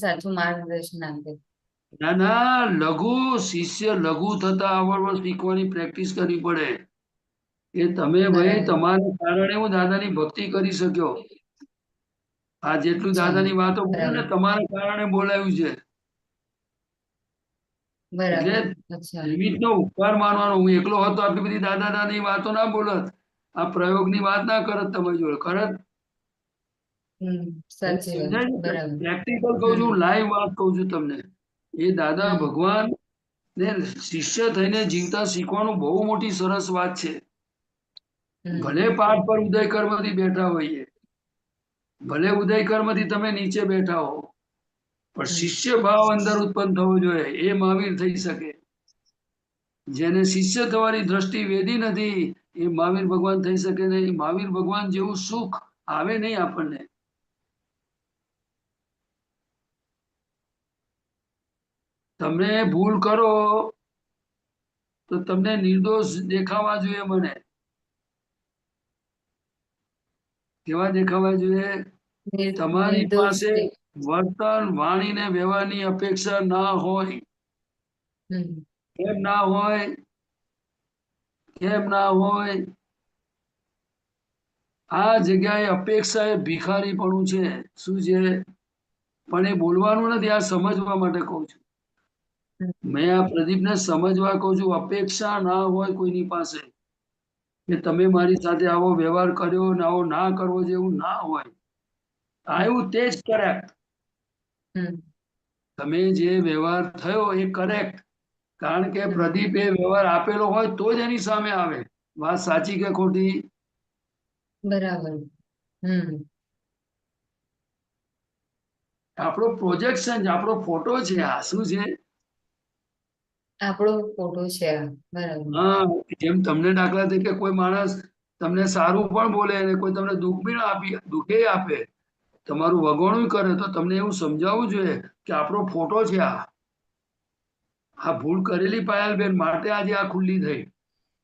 સાચું માર્ગદર્શન આપે. ના ના, લઘુ શિષ્ય લઘુ થતા આવડવા શીખવાની પ્રેક્ટિસ કરવી પડે. એ તમે ભાઈ તમારા કારણે હું દાદાની ભક્તિ કરી શક્યો. આ જેટલું દાદાની વાતો બોલે ને તમારા કારણે બોલાયું છે. એટલે નિમિત્તનો ઉપકાર માનવાનો. હું એકલો હતો આટલી બધી દાદાની વાતો ના બોલત, આ પ્રયોગની વાત ના કરત તમારી જોડે. ખરત? પ્રેક્ટિકલ કહું છું, લાઈવ વાત કહું છું તમને. એ દાદા ભગવાન ને શિષ્ય થઈને જીવતા શીખવાનું બહુ મોટી સરસ વાત છે. ભલે પાઠ પર ઉદય કર્મથી બેઠા હોઈએ, ભલે ઉદય કર્મથી તમે નીચે બેઠા હો, પણ શિષ્ય ભાવ અંદર ઉત્પન્ન થવો જોઈએ, એ મહાવીર થઈ શકે. જેને શિષ્ય થવાની દ્રષ્ટિ વેદી નથી એ મહાવીર ભગવાન થઈ શકે નહીં. મહાવીર ભગવાન જેવું સુખ આવે નહીં આપણને. તમે ભૂલ કરો તો તમને નિર્દોષ દેખાવા જોઈએ. મને કેવા દેખાવા જોઈએ? તમારી નિર્દોષ પાસે વર્તન, વાણી ને વ્યવહારની અપેક્ષા ના હોય. કેમ ના હોય? કેમ ના હોય? આ જગ્યાએ અપેક્ષા એ ભિખારીપણું છે. શું છે? પણ એ બોલવાનું નથી, આ સમજવા માટે કહું છું. મેં આ પ્રદીપને સમજવા કહું છું. અપેક્ષા ના હોય કોઈની પાસે કે તમે મારી સાથે આવો વ્યવહાર કર્યો ને આવો ના કરવો જેવું ના હોય. આવ્યું તે જ કરેક્ટ. તમે જે વ્યવહાર થયો એ કરેક્ટ, કારણ કે પ્રદીપ એ વ્યવહાર આપેલો હોય તો જ એની સામે આવે. વાત સાચી કે ખોટી? બરાબર. આપણો પ્રોજેક્શન છે, આપણો ફોટો છે. આ શું છે? આપણો ફોટો છે આ. બરાબર. હા, જેમ તમને દાખલા તરીકે કોઈ માણસ તમને સારું પણ બોલે અને કોઈ તમને દુઃખ બી દુઃખે આપે, તમારું વગોણું કરે, તો તમને એવું સમજાવવું જોઈએ કે આપણો ફોટો છે આ ભૂલ કરેલી પાયલબેન માટે આજે આ ખુલ્લી થઈ.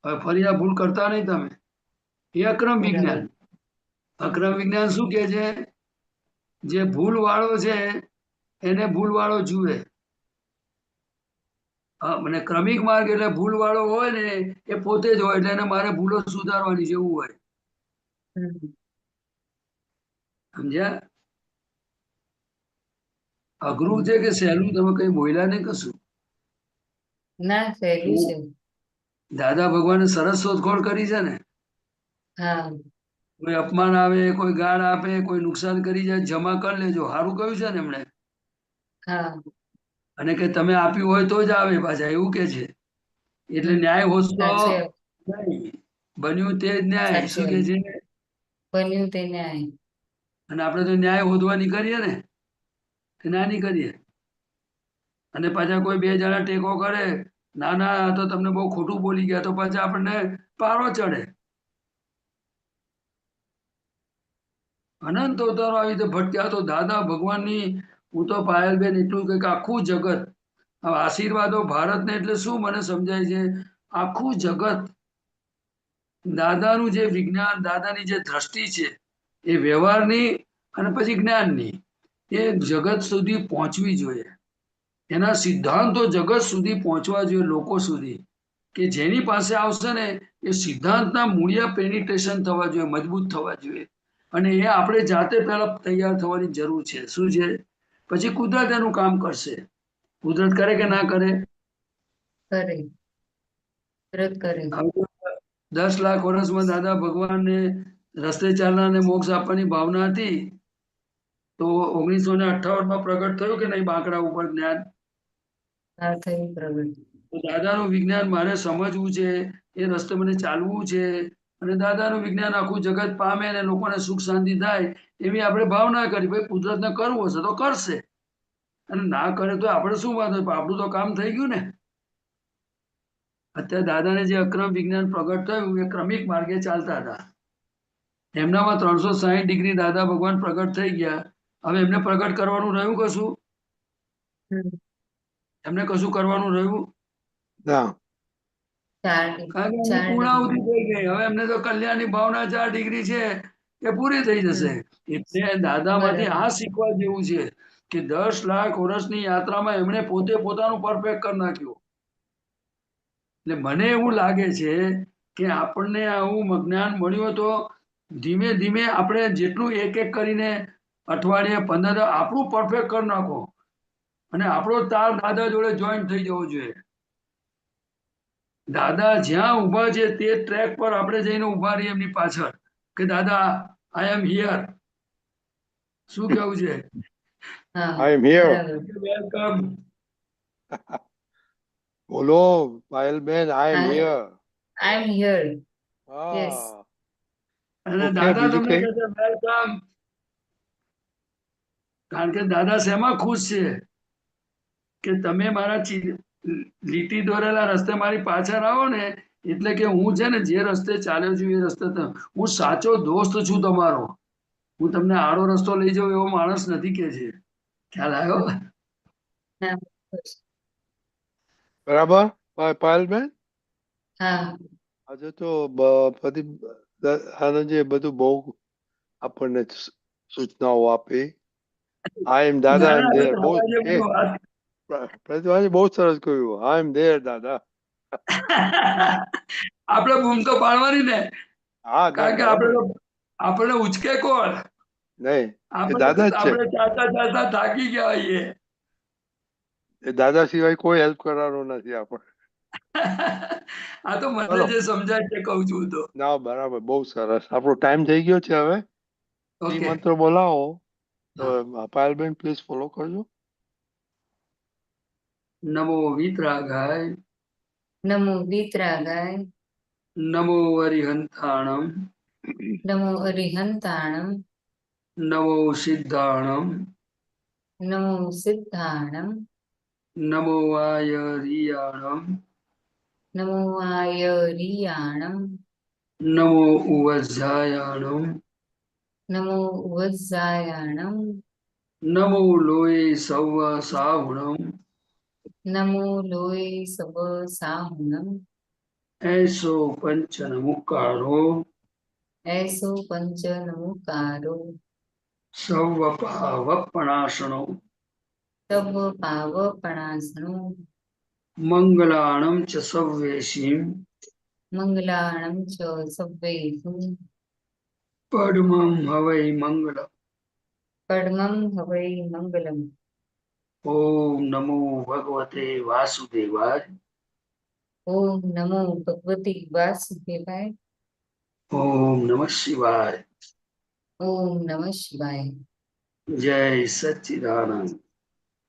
હવે ફરી આ ભૂલ કરતા નહીં તમે. એ અક્રમ વિજ્ઞાન. અક્રમ વિજ્ઞાન શું કે છે? જે ભૂલ વાળો છે એને ભૂલ વાળો જુએ. મને ક્રમિક માર્ગ એટલે ભૂલ વાળો હોય ને એ પોતે જ હોય, એટલે એને મારે ભૂલો સુધારવાની જેવું હોય. સમજ્યા? અઘરું છે કે સહેલું? તમે કઈ બોલ્યા નહીં કશું? ના, સહેલું છે. દાદા ભગવાને સરસ શોધખોળ કરી છે ને. હા. કોઈ અપમાન આવે, કોઈ ગાળ આપે, કોઈ નુકસાન કરી જાય, જમા કરી લેજો. સારું કહ્યું છે ને એમણે. હા. અને કે તમે આપ્યું હોય તો જ આવે પાછા, એવું કે છે. એટલે ન્યાય હોશ તો નહીં. બન્યું તે જ ન્યાય. શું કે છે? બન્યું તે ન્યાય. અને આપણે તો ન્યાય હોદવાની કરીએ ને, કે નાની કરીએ. અને પાછા કોઈ બે જણા ટેકો કરે, ના ના તો તમને બહુ ખોટું બોલી ગયા, તો પાછા આપણને પારો ચડે. અનંત અવતારો આવી રીતે ભટક્યા તો દાદા ભગવાનની. હું તો પાયલબેન એટલું કે આખું જગત આશીર્વાદો ભારતને એટલે શું મને સમજાય છે? આખું જગત દાદાનું જે વિજ્ઞાન, દાદાની જે દ્રષ્ટિ છે એ વ્યવહારની અને પછી જ્ઞાનની, એ જગત સુધી પહોંચવી જોઈએ. એના સિદ્ધાંતો જગત સુધી પહોંચવા જોઈએ, લોકો સુધી, કે જેની પાસે આવશે ને એ સિદ્ધાંતના મૂળિયા પેનિટ્રેશન થવા જોઈએ, મજબૂત થવા જોઈએ. અને એ આપણે જાતે પહેલા તૈયાર થવાની જરૂર છે. શું છે? પછી કુદરત એનું કામ કરશે. કુદરત કરે કે ના કરે? કરે. કુદરત કરે. 10 લાખ વર્ષમાં દાદા ભગવાનને રસ્તે ચાલનારને મોક્ષ આપવાની ભાવના હતી, તો 1958 પ્રગટ થયું કે નહીં બાંકડા ઉપર જ્ઞાન? હા, થયું પ્રગટ. તો દાદાનું વિજ્ઞાન મારે સમજવું છે, એ રસ્તે મને ચાલવું છે. અને દાદાનું વિજ્ઞાન આખું જગત પામે અને લોકોને સુખ શાંતિ થાય એવી આપણે ભાવના કરી. ભાઈ કુદરતને કરવું હશે તો કરશે, અને ના કરે તો આપણે શું વાંધો? આપણું તો કામ થઈ ગયું ને. અત્યારે દાદાને જે અક્રમ વિજ્ઞાન પ્રગટ થયું એ ક્રમિક માર્ગે ચાલતા હતા. એમનામાં 360 ડિગ્રી દાદા ભગવાન પ્રગટ થઈ ગયા. હવે એમને પ્રગટ કરવાનું રહ્યું કશું? એમને કશું કરવાનું રહ્યું? ના. કારણ કે પૂર્ણાહુતિ થઈ ગઈ. હવે એમને તો કલ્યાણની ભાવના 4 ડિગ્રી છે એ પૂરી થઈ જશે. એટલે દાદામાંથી આ શીખવા જેવું છે કે 10 લાખ વર્ષની યાત્રામાં એમણે પોતે પોતાનું પરફેક્ટ કરી નાખ્યું. એટલે મને એવું લાગે છે કે આપણને આવું જ્ઞાન મળ્યું તો ધીમે ધીમે આપણે જેટલું એક એક કરીને અઠવાડિયે 15 આપણું પરફેક્ટ કરી નાખો, અને આપણો તાર દાદા જોડે જોઈન્ટ થઈ જવો જોઈએ. દાદા જ્યાં ઉભા છે તે ટ્રેક પર આપણે જઈને ઉભા રહીએ એમની પાછળ, કે દાદા આઈ એમ હિયર. શું કેવું છે? આઈ એમ હિયર. વેલકમ. બોલો પાયલબેન, આઈ am here. I am here. હા. અને ઓકે, દાદા બીજું તમને કઈ? કહેતા વેલકમ, કારણ કે દાદા શેમાં ખુશ છે કે તમે મારા લીટી દોરેલા રસ્તે મારી પાછળ આવો ને, એટલે કે હું છે ને જે રસ્તે ચાલ્યો છું એ રસ્તે હું સાચો દોસ્ત છું તમારો. હું તમને આડો રસ્તો લઈ જાઉં એવો માણસ નથી કે છે. ખ્યાલ આવ્યો? હા બરાબર પાયલબેન? હા આજે તો બધી આનંદજી બધું બહુ આપણને સૂચનાઓ આપી. આઈ એમ દાદા, ના આઈ એમ ના, ધેર. બહુ દાદા જે બધું વાત પ્રતિભાજી બહુ સરસ કહ્યું. આઈ એમ ધેર દાદા. આપણે બૂમ તો પાડવાની ને, હા, ના કારણ કે બરાબર. આપણે ઉચકે કોણ? નહીં, એ આપણે દાદા જ છે. આપણે ચાલતા ચાલતા થાકી ગયા હોઈએ. એ દાદા સિવાય કોઈ હેલ્પ કરવાનો નથી આપણે. આ તો મને ચલો, જે સમજાય તે કહું છું તો. ના બરાબર, બહુ સરસ. આપણો ટાઈમ થઈ ગયો છે હવે. ઈ ઓકે. મંત્ર બોલાવો તો પાયલબેન પ્લીઝ ફોલો કરજો. નમો વિતરાગાય, નમો વિતરાગાય, નમો અરિહંતાણમ, નમો અરિહંતાણમ, નમો સિદ્ધાણમ, નમો સિદ્ધાણમ, નમો આયરિયાણમ, નમો આયરિયાણમ, નમો ઉવજ્જાયાણમ, નમો વજ્જાયાણમ, નમો લોય સૌ સાહુણમ, નમો લોય સબ સાહુણમ, એસો પંચન મુકારો, એસો પંચ નમુકારો, સૌ પાવપણાસણો, તબ પાવપણાસનો, મંગલાણમ ચ સવ્યેશીમ, મંગલાણમ ચ સવ્વેષુ, પડમમ હવૈ મંગલમ. પડમં હવૈ મંગલમ. ઓમ નમો ભગવતે વાસુદેવાય, ઓમ નમો ભગવતી વાસુદેવાય, ઓમ નમઃ શિવાય, ઓમ નમઃ શિવાય, જય સચ્ચિદાનંદ.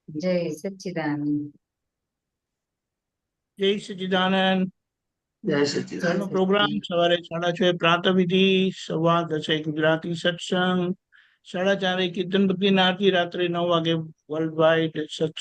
જય સચ્ચિદાનંદ. જય સચિદાનંદ. જય જય સચ્ચિદાનંદ. નો પ્રોગ્રામ સચ્ચિદાનંદ. સવારે 6:30 પ્રાતઃવિધિ, 10:15 ગુજરાતી સત્સંગ, 4:30 કીર્તન ભક્તિની આરતી, રાત્રે 9 વાગે વર્લ્ડ વાઇડ સત્સંગ.